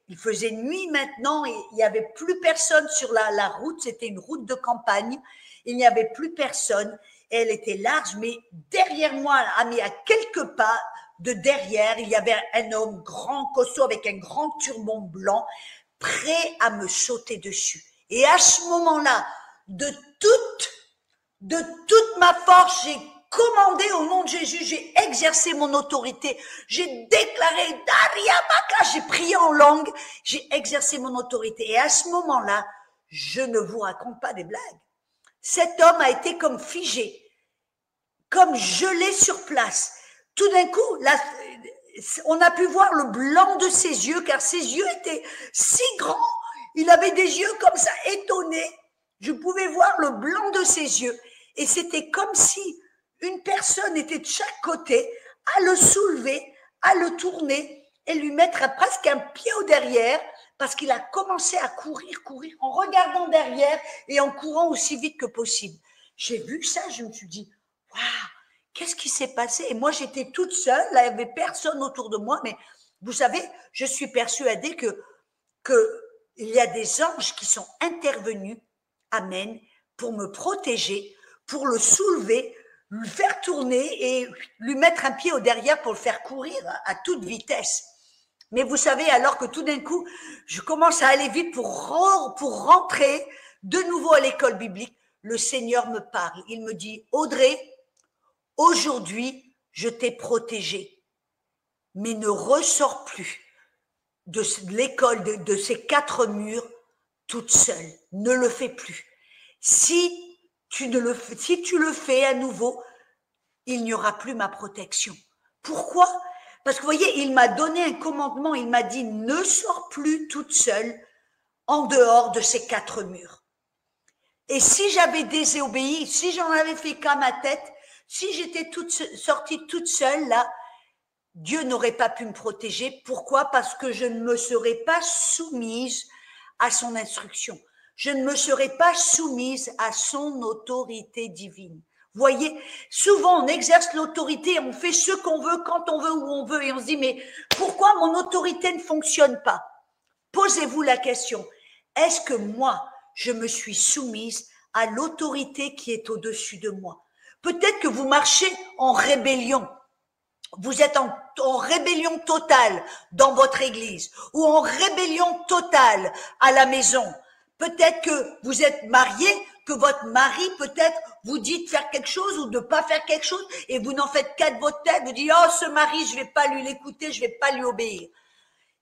A: il faisait nuit maintenant et il n'y avait plus personne sur la route, c'était une route de campagne, il n'y avait plus personne, et elle était large, mais derrière moi, à quelques pas de derrière, il y avait un homme grand, costaud, avec un grand turban blanc, prêt à me sauter dessus. Et à ce moment-là, de toute ma force, j'ai commandé au nom de Jésus, j'ai exercé mon autorité, j'ai déclaré Dariamaka, j'ai prié en langue, j'ai exercé mon autorité. Et à ce moment-là, je ne vous raconte pas des blagues. Cet homme a été comme figé, comme gelé sur place. Tout d'un coup, là, on a pu voir le blanc de ses yeux, car ses yeux étaient si grands. Il avait des yeux comme ça, étonnés. Je pouvais voir le blanc de ses yeux. Et c'était comme si une personne était de chaque côté, à le soulever, à le tourner et lui mettre presque un pied au derrière, parce qu'il a commencé à courir en regardant derrière et en courant aussi vite que possible. J'ai vu ça, je me suis dit, waouh, qu'est-ce qui s'est passé? Et moi, j'étais toute seule, là, il n'y avait personne autour de moi, mais vous savez, je suis persuadée que il y a des anges qui sont intervenus, amen, pour me protéger, pour le soulever, lui faire tourner et lui mettre un pied au derrière pour le faire courir à toute vitesse. Mais vous savez, alors que tout d'un coup, je commence à aller vite pour rentrer de nouveau à l'école biblique, le Seigneur me parle. Il me dit, Audrey, aujourd'hui, je t'ai protégée, mais ne ressors plus de l'école, de ces 4 murs toute seule. Ne le fais plus. Si tu le fais à nouveau, il n'y aura plus ma protection. Pourquoi? Parce que vous voyez, il m'a donné un commandement, il m'a dit, ne sors plus toute seule en dehors de ces 4 murs. Et si j'avais désobéi, si j'en avais fait qu'à ma tête, si j'étais sortie toute seule là, Dieu n'aurait pas pu me protéger. Pourquoi? Parce que je ne me serais pas soumise à son instruction. Je ne me serais pas soumise à son autorité divine. Voyez, souvent on exerce l'autorité, on fait ce qu'on veut, quand on veut, où on veut, et on se dit, mais pourquoi mon autorité ne fonctionne pas? Posez-vous la question, est-ce que moi, je me suis soumise à l'autorité qui est au-dessus de moi? Peut-être que vous marchez en rébellion. Vous êtes en rébellion totale dans votre église ou en rébellion totale à la maison. Peut-être que vous êtes marié, que votre mari peut-être vous dit de faire quelque chose ou de pas faire quelque chose et vous n'en faites qu'à de votre tête. Vous dites, oh, ce mari, je vais pas lui l'écouter, je vais pas lui obéir.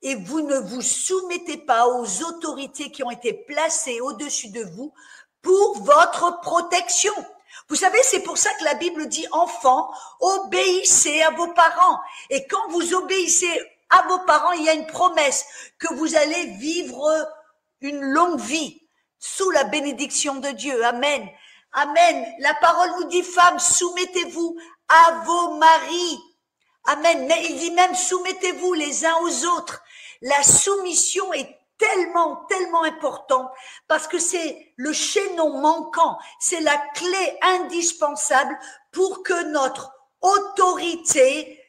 A: Et vous ne vous soumettez pas aux autorités qui ont été placées au-dessus de vous pour votre protection. Vous savez, c'est pour ça que la Bible dit, enfants, obéissez à vos parents. Et quand vous obéissez à vos parents, il y a une promesse que vous allez vivre une longue vie sous la bénédiction de Dieu. Amen. Amen. La parole nous dit, femmes, soumettez-vous à vos maris. Amen. Mais il dit même, soumettez-vous les uns aux autres. La soumission est tellement important parce que c'est le chaînon manquant, c'est la clé indispensable pour que notre autorité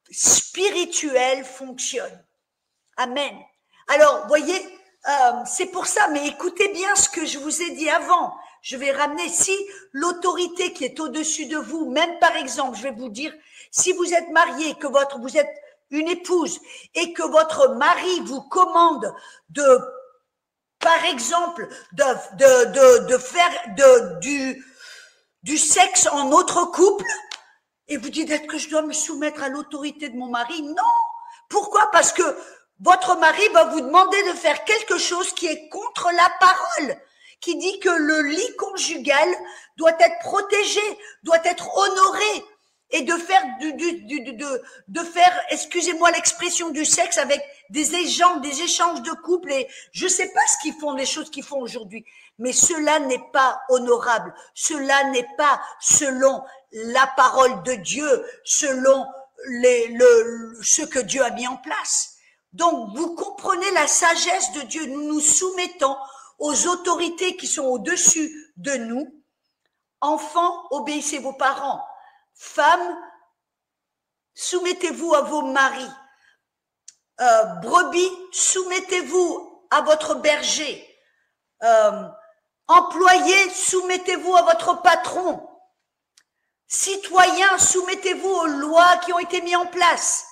A: spirituelle fonctionne. Amen. Alors, voyez, c'est pour ça, mais écoutez bien ce que je vous ai dit avant. je vais ramener, si l'autorité qui est au-dessus de vous, même par exemple, je vais vous dire, si vous êtes marié, que vous êtes une épouse et que votre mari vous commande de, par exemple, de faire du sexe en autre couple, et vous dites, est-ce que je dois me soumettre à l'autorité de mon mari? Non. Pourquoi? Parce que votre mari va vous demander de faire quelque chose qui est contre la parole, qui dit que le lit conjugal doit être protégé, doit être honoré, et de faire excusez-moi l'expression, du sexe avec des échanges de couple, et je sais pas ce qu'ils font, les choses qu'ils font aujourd'hui, mais cela n'est pas honorable, cela n'est pas selon la parole de Dieu, selon ce que Dieu a mis en place. Donc, vous comprenez la sagesse de Dieu. Nous nous soumettons aux autorités qui sont au-dessus de nous. Enfants, obéissez vos parents. Femmes, soumettez-vous à vos maris. Brebis, soumettez-vous à votre berger. Employés, soumettez-vous à votre patron. Citoyens, soumettez-vous aux lois qui ont été mises en place,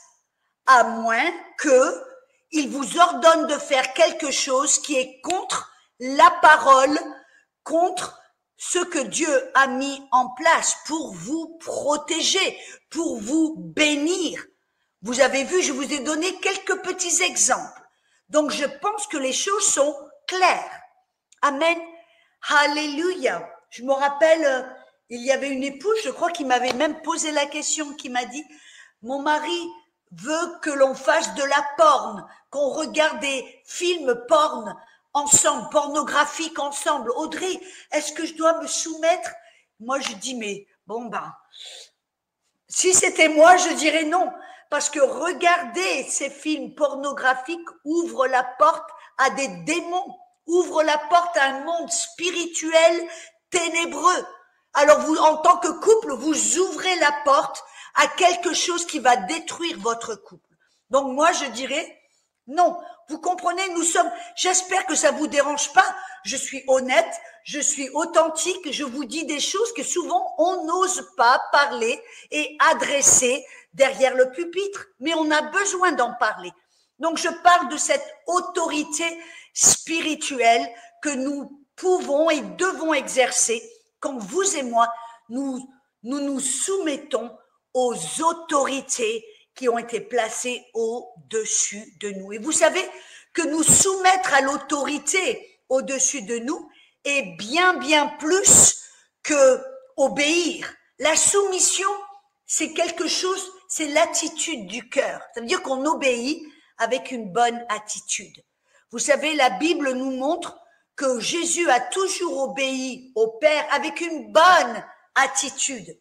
A: à moins qu'il vous ordonne de faire quelque chose qui est contre la parole, contre ce que Dieu a mis en place pour vous protéger, pour vous bénir. Vous avez vu, je vous ai donné quelques petits exemples. Donc, je pense que les choses sont claires. Amen. Alléluia. Je me rappelle, il y avait une épouse, je crois, qui m'avait même posé la question, qui m'a dit, mon mari veut que l'on fasse de la porn, qu'on regarde des films porn ensemble, pornographiques ensemble. Audrey, est-ce que je dois me soumettre? Moi, je dis, mais bon, si c'était moi, je dirais non. Parce que regarder ces films pornographiques ouvre la porte à des démons, ouvre la porte à un monde spirituel ténébreux. Alors vous, en tant que couple, vous ouvrez la porte à quelque chose qui va détruire votre couple. Donc moi, je dirais non. Vous comprenez, j'espère que ça vous dérange pas. Je suis honnête, je suis authentique, je vous dis des choses que souvent on n'ose pas parler et adresser derrière le pupitre, mais on a besoin d'en parler. Donc je parle de cette autorité spirituelle que nous pouvons et devons exercer quand vous et moi, nous soumettons aux autorités qui ont été placées au-dessus de nous. Et vous savez que nous soumettre à l'autorité au-dessus de nous est bien plus que obéir. La soumission, c'est quelque chose, c'est l'attitude du cœur. Ça veut dire qu'on obéit avec une bonne attitude. Vous savez, la Bible nous montre que Jésus a toujours obéi au Père avec une bonne attitude.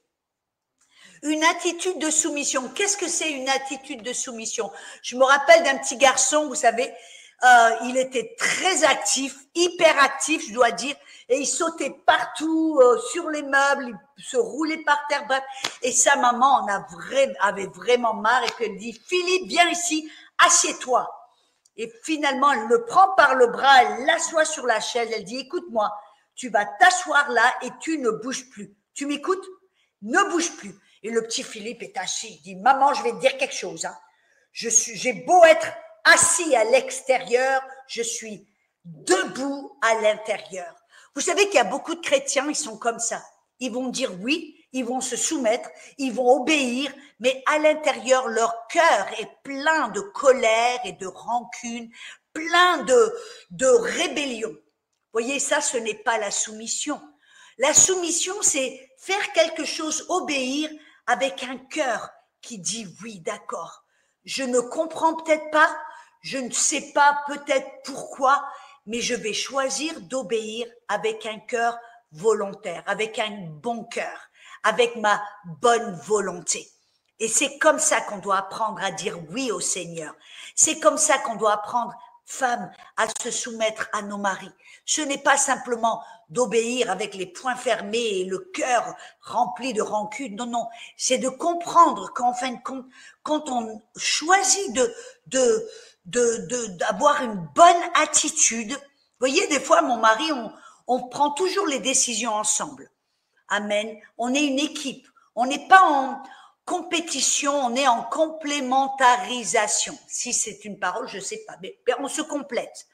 A: Une attitude de soumission. Qu'est-ce que c'est une attitude de soumission? Je me rappelle d'un petit garçon, vous savez, il était très actif, hyper actif, je dois dire, et il sautait partout sur les meubles, il se roulait par terre, bref. Et sa maman avait vraiment marre et puis elle dit, Philippe, viens ici, assieds-toi. Et finalement, elle le prend par le bras, elle l'assoit sur la chaise, elle dit, écoute-moi, tu vas t'asseoir là et tu ne bouges plus. Tu m'écoutes? Ne bouge plus. Et le petit Philippe est assis, il dit, maman, je vais te dire quelque chose. Hein. J'ai beau être assis à l'extérieur, je suis debout à l'intérieur. Vous savez qu'il y a beaucoup de chrétiens, ils sont comme ça. Ils vont dire oui, ils vont se soumettre, ils vont obéir, mais à l'intérieur, leur cœur est plein de colère et de rancune, plein de rébellion. Vous voyez, ça, ce n'est pas la soumission. La soumission, c'est faire quelque chose, obéir avec un cœur qui dit oui, d'accord. Je ne comprends peut-être pas, je ne sais pas peut-être pourquoi, mais je vais choisir d'obéir avec un cœur volontaire, avec un bon cœur, avec ma bonne volonté. Et c'est comme ça qu'on doit apprendre à dire oui au Seigneur. C'est comme ça qu'on doit apprendre, femmes, à se soumettre à nos maris. Ce n'est pas simplement d'obéir avec les poings fermés et le cœur rempli de rancune. Non, non, c'est de comprendre qu'en fin de compte, quand on choisit d'avoir une bonne attitude, vous voyez, des fois, mon mari, on prend toujours les décisions ensemble. Amen. On est une équipe. On n'est pas en compétition, on est en complémentarisation. Si c'est une parole, je ne sais pas, mais on se complète.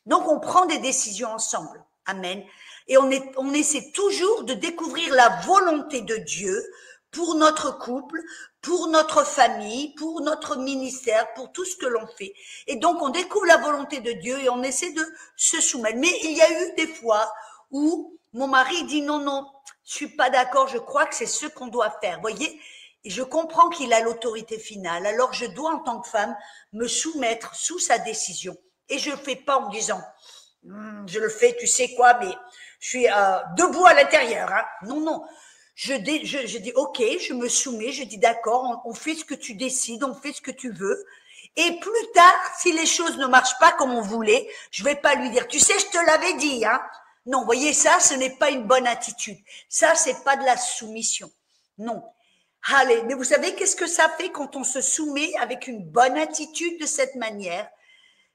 A: Donc, on prend des décisions ensemble. Amen. Et on essaie toujours de découvrir la volonté de Dieu pour notre couple, pour notre famille, pour notre ministère, pour tout ce que l'on fait. Et donc, on découvre la volonté de Dieu et on essaie de se soumettre. Mais il y a eu des fois où mon mari dit non, non, je suis pas d'accord, je crois que c'est ce qu'on doit faire. Vous voyez, et je comprends qu'il a l'autorité finale. Alors, je dois, en tant que femme, me soumettre sous sa décision. Et je le fais pas en me disant, je le fais, tu sais quoi, mais je suis debout à l'intérieur. Hein. Non, non. Je dis, ok, je me soumets, je dis d'accord, on fait ce que tu décides, on fait ce que tu veux. Et plus tard, si les choses ne marchent pas comme on voulait, je vais pas lui dire, tu sais, je te l'avais dit, hein. Non, voyez, ça, ce n'est pas une bonne attitude. Ça, c'est pas de la soumission. Non. Allez, mais vous savez qu'est-ce que ça fait quand on se soumet avec une bonne attitude de cette manière?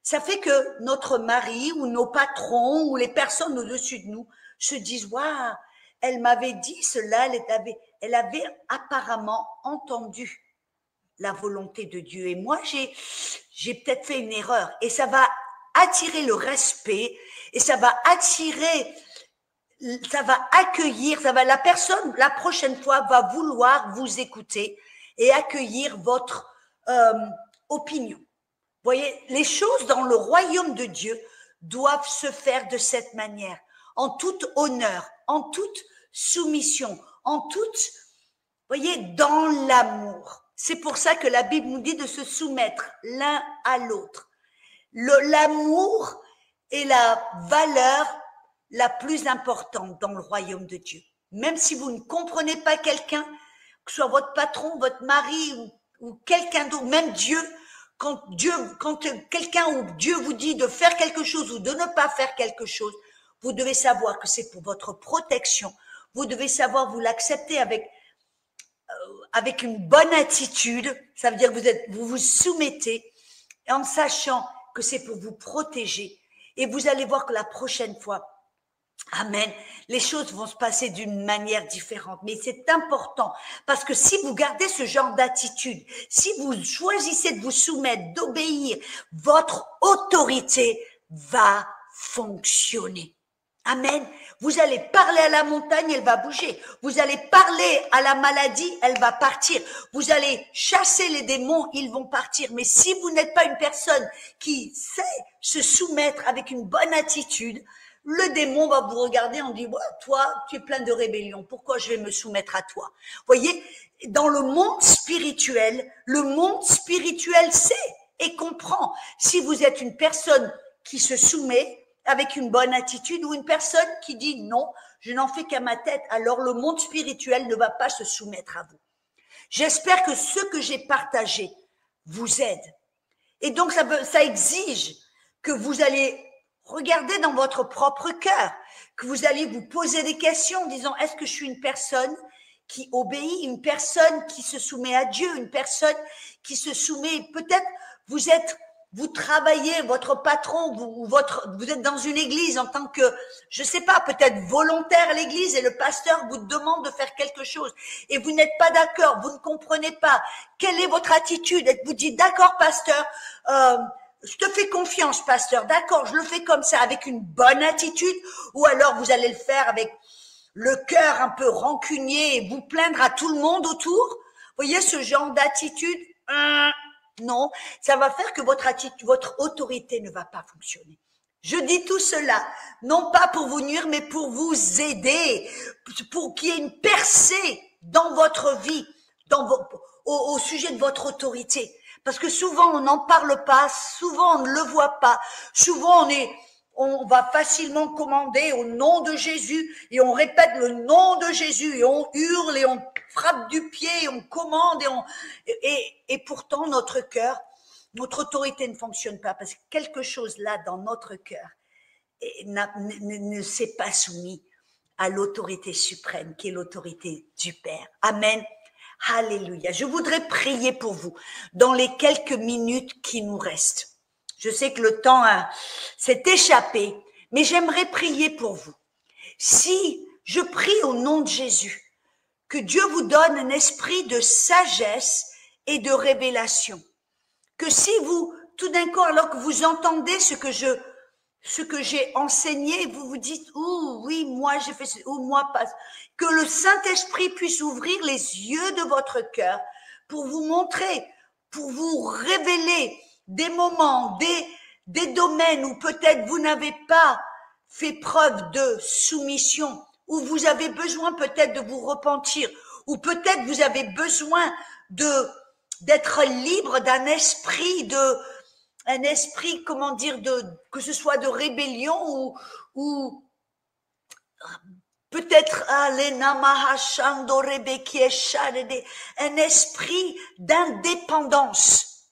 A: Ça fait que notre mari ou nos patrons ou les personnes au-dessus de nous se disent, waouh, elle m'avait dit cela, elle avait apparemment entendu la volonté de Dieu. Et moi, j'ai peut-être fait une erreur. Et ça va attirer le respect et ça va accueillir, la personne, la prochaine fois, va vouloir vous écouter et accueillir votre opinion. Vous voyez, les choses dans le royaume de Dieu doivent se faire de cette manière, en tout honneur, en toute soumission, en toute, vous voyez, dans l'amour. C'est pour ça que la Bible nous dit de se soumettre l'un à l'autre. L'amour est la valeur la plus importante dans le royaume de Dieu. Même si vous ne comprenez pas quelqu'un, que ce soit votre patron, votre mari ou quelqu'un d'autre, même Dieu, quand quelqu'un ou Dieu vous dit de faire quelque chose ou de ne pas faire quelque chose, vous devez savoir que c'est pour votre protection. Vous devez savoir vous l'accepter avec une bonne attitude. Ça veut dire que vous vous soumettez en sachant que c'est pour vous protéger. Et vous allez voir que la prochaine fois, amen, les choses vont se passer d'une manière différente. Mais c'est important parce que si vous gardez ce genre d'attitude, si vous choisissez de vous soumettre, d'obéir, votre autorité va fonctionner. Amen. Vous allez parler à la montagne, elle va bouger. Vous allez parler à la maladie, elle va partir. Vous allez chasser les démons, ils vont partir. Mais si vous n'êtes pas une personne qui sait se soumettre avec une bonne attitude, le démon va vous regarder en disant, toi, tu es plein de rébellion. Pourquoi je vais me soumettre à toi? Vous voyez, dans le monde spirituel sait et comprend si vous êtes une personne qui se soumet avec une bonne attitude ou une personne qui dit non, je n'en fais qu'à ma tête, alors le monde spirituel ne va pas se soumettre à vous. J'espère que ce que j'ai partagé vous aide. Et donc, ça exige que vous allez regarder dans votre propre cœur, que vous allez vous poser des questions en disant, est-ce que je suis une personne qui obéit, une personne qui se soumet à Dieu, une personne qui se soumet, peut-être vous travaillez, votre patron, vous êtes dans une église en tant que, je sais pas, peut-être volontaire à l'église et le pasteur vous demande de faire quelque chose et vous n'êtes pas d'accord, vous ne comprenez pas. Quelle est votre attitude? Vous dites, d'accord, pasteur, je te fais confiance, pasteur, d'accord, je le fais comme ça, avec une bonne attitude, ou alors vous allez le faire avec le cœur un peu rancunier et vous plaindre à tout le monde autour. Vous voyez ce genre d'attitude? Non, ça va faire que votre autorité ne va pas fonctionner. Je dis tout cela, non pas pour vous nuire, mais pour vous aider, pour qu'il y ait une percée dans votre vie, au sujet de votre autorité. Parce que souvent, on n'en parle pas, souvent, on ne le voit pas, souvent, on va facilement commander au nom de Jésus et on répète le nom de Jésus et on hurle et on frappe du pied et on commande et pourtant notre cœur, notre autorité ne fonctionne pas parce que quelque chose là dans notre cœur ne s'est pas soumis à l'autorité suprême qui est l'autorité du Père. Amen. Alléluia. Je voudrais prier pour vous dans les quelques minutes qui nous restent. Je sais que le temps s'est échappé, mais j'aimerais prier pour vous. Si je prie au nom de Jésus, que Dieu vous donne un esprit de sagesse et de révélation. Que si vous, tout d'un coup, alors que vous entendez ce que j'ai enseigné, vous vous dites, oh oui, moi j'ai fait, ou moi pas. Que le Saint-Esprit puisse ouvrir les yeux de votre cœur pour vous montrer, pour vous révéler des moments, des domaines où peut-être vous n'avez pas fait preuve de soumission, où vous avez besoin peut-être de vous repentir, ou peut-être vous avez besoin d'être libre d'un esprit comment dire, que ce soit de rébellion ou peut-être un esprit d'indépendance.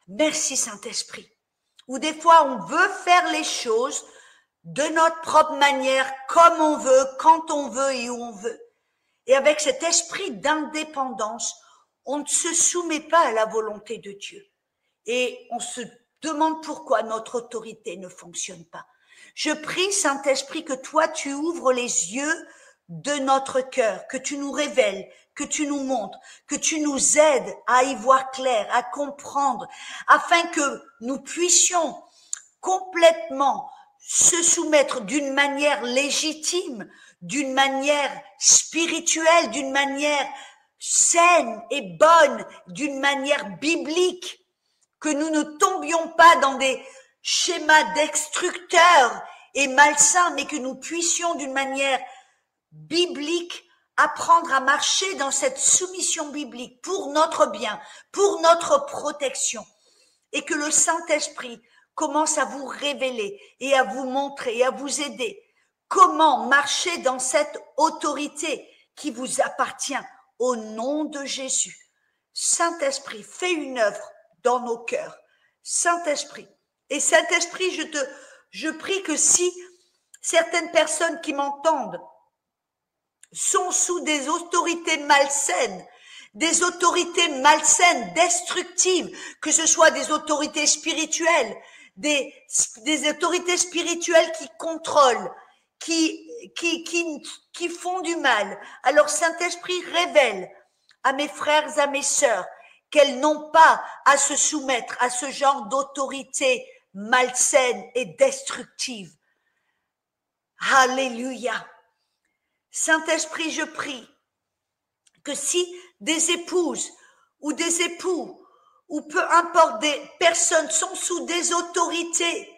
A: Merci Saint-Esprit. Où des fois on veut faire les choses de notre propre manière, comme on veut, quand on veut et où on veut. Et avec cet esprit d'indépendance, on ne se soumet pas à la volonté de Dieu. Et on se demande pourquoi notre autorité ne fonctionne pas. Je prie, Saint-Esprit, que toi, tu ouvres les yeux de notre cœur, que tu nous révèles, que tu nous montres, que tu nous aides à y voir clair, à comprendre, afin que nous puissions complètement se soumettre d'une manière légitime, d'une manière spirituelle, d'une manière saine et bonne, d'une manière biblique, que nous ne tombions pas dans des schémas destructeurs et malsains, mais que nous puissions d'une manière biblique apprendre à marcher dans cette soumission biblique pour notre bien, pour notre protection, et que le Saint-Esprit commence à vous révéler et à vous montrer et à vous aider comment marcher dans cette autorité qui vous appartient au nom de Jésus. Saint-Esprit, fais une œuvre dans nos cœurs. Saint-Esprit. Et Saint-Esprit, je prie que si certaines personnes qui m'entendent sont sous des autorités malsaines, destructives, que ce soit des autorités spirituelles, des autorités spirituelles qui contrôlent, qui font du mal. Alors Saint-Esprit, révèle à mes frères, à mes sœurs, qu'elles n'ont pas à se soumettre à ce genre d'autorité malsaine et destructive. Alléluia. Saint-Esprit, je prie que si des épouses ou des époux ou peu importe des personnes sont sous des autorités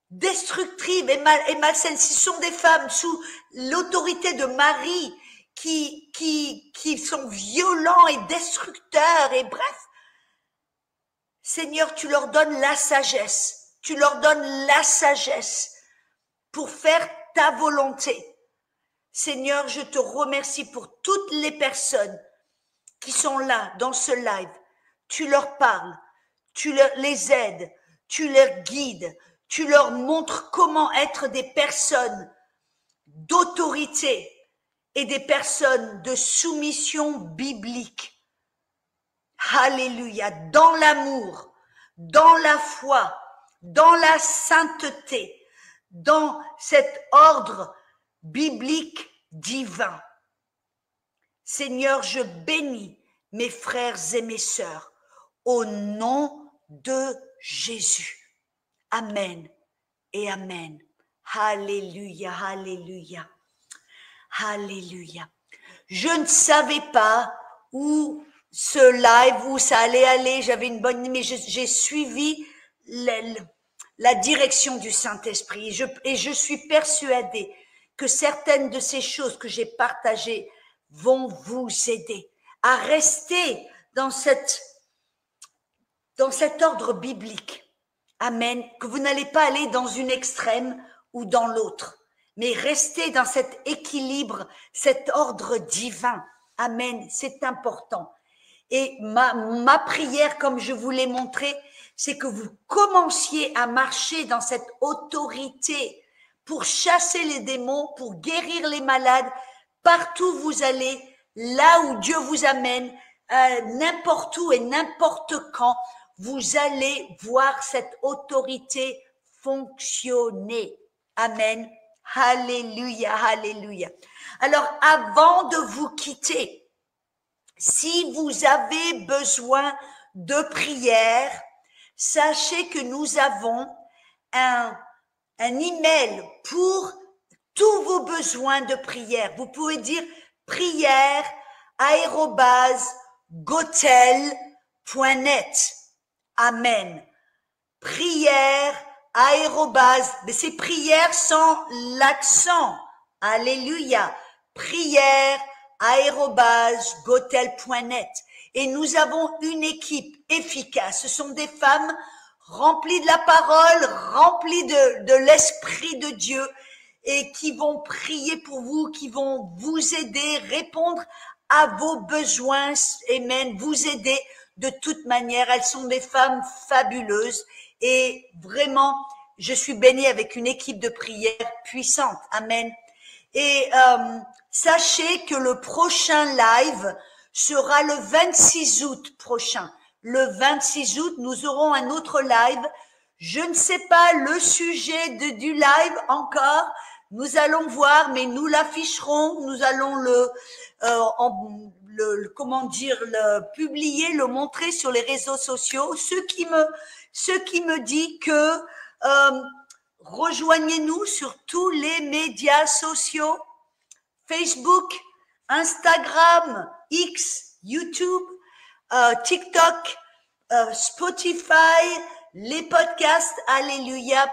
A: destructives et malsaines, si ce sont des femmes sous l'autorité de maris qui sont violents et destructeurs et bref, Seigneur, tu leur donnes la sagesse, pour faire ta volonté. Seigneur, je te remercie pour toutes les personnes qui sont là dans ce live. Tu leur parles, tu les aides, tu leur guides, tu leur montres comment être des personnes d'autorité et des personnes de soumission biblique. Alléluia, dans l'amour, dans la foi, dans la sainteté, dans cet ordre biblique divin. Seigneur, je bénis mes frères et mes sœurs au nom de Jésus. Amen et amen. Alléluia, alléluia, alléluia. Je ne savais pas où ce live, où ça allait aller. J'avais une bonne idée, mais j'ai suivi la direction du Saint-Esprit. Et je suis persuadée que certaines de ces choses que j'ai partagées vont vous aider à rester dans cet ordre biblique. Amen. Que vous n'allez pas aller dans une extrême ou dans l'autre, mais rester dans cet équilibre, cet ordre divin. Amen. C'est important. Et ma prière, comme je vous l'ai montré, c'est que vous commenciez à marcher dans cette autorité pour chasser les démons, pour guérir les malades, partout où vous allez, là où Dieu vous amène, n'importe où et n'importe quand, vous allez voir cette autorité fonctionner. Amen, Alléluia, alléluia. Alors, avant de vous quitter, si vous avez besoin de prière, sachez que nous avons un email pour tous vos besoins de prière. Vous pouvez dire prière@gotel.net. Amen. Prière mais c'est prière sans l'accent. Alléluia. prière@gotel.net. Et nous avons une équipe efficace. Ce sont des femmes remplies de la parole, remplies de l'Esprit de Dieu et qui vont prier pour vous, qui vont vous aider, répondre à vos besoins, amen, vous aider de toute manière. Elles sont des femmes fabuleuses et vraiment, je suis bénie avec une équipe de prière puissante, amen. Et sachez que le prochain live sera le 26 août prochain. Le 26 août, nous aurons un autre live. Je ne sais pas le sujet du live encore. Nous allons voir, mais nous l'afficherons. Nous allons le publier, le montrer sur les réseaux sociaux. Ce qui me dit que rejoignez-nous sur tous les médias sociaux, Facebook, Instagram, X, YouTube, TikTok, Spotify, les podcasts, alléluia.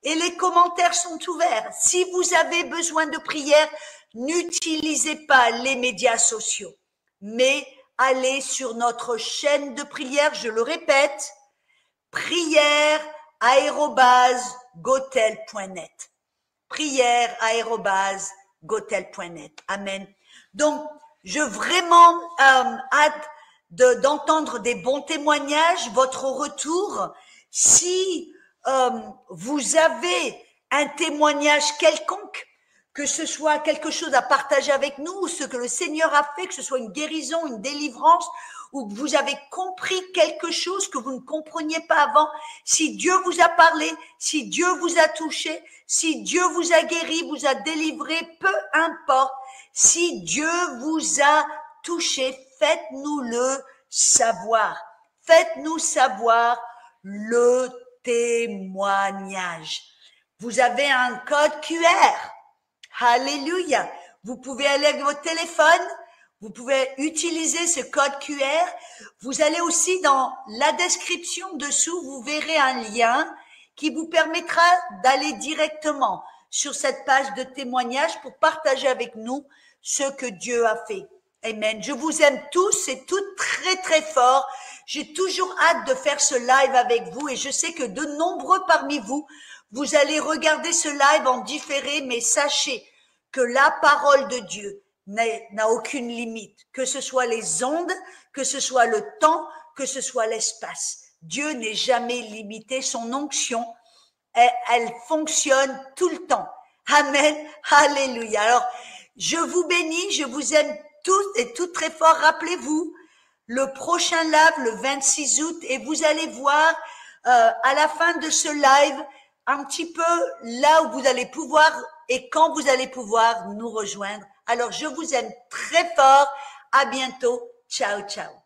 A: Et les commentaires sont ouverts. Si vous avez besoin de prière, n'utilisez pas les médias sociaux, mais allez sur notre chaîne de prière, je le répète, prière@gotel.net. prière@gotel.net. Amen. Donc, je vraiment hâte d'entendre des bons témoignages, votre retour. Si vous avez un témoignage quelconque, que ce soit quelque chose à partager avec nous, ce que le Seigneur a fait, que ce soit une guérison, une délivrance, ou que vous avez compris quelque chose que vous ne compreniez pas avant, si Dieu vous a parlé, si Dieu vous a touché, si Dieu vous a guéri, vous a délivré, peu importe, si Dieu vous a touché, faites-nous-le savoir. Faites-nous savoir le témoignage. Vous avez un code QR. Alléluia. Vous pouvez aller avec votre téléphone. Vous pouvez utiliser ce code QR. Vous allez aussi dans la description dessous, vous verrez un lien qui vous permettra d'aller directement sur cette page de témoignage pour partager avec nous ce que Dieu a fait. Amen. Je vous aime tous et toutes très très fort. J'ai toujours hâte de faire ce live avec vous et je sais que de nombreux parmi vous, vous allez regarder ce live en différé, mais sachez que la parole de Dieu n'a aucune limite, que ce soit les ondes, que ce soit le temps, que ce soit l'espace. Dieu n'est jamais limité, son onction, elle fonctionne tout le temps. Amen, alléluia. Alors, je vous bénis, je vous aime tous et toutes très fort. Rappelez-vous, le prochain live, le 26 août, et vous allez voir à la fin de ce live, un petit peu là où vous allez pouvoir et quand vous allez pouvoir nous rejoindre. Alors, je vous aime très fort. À bientôt. Ciao, ciao.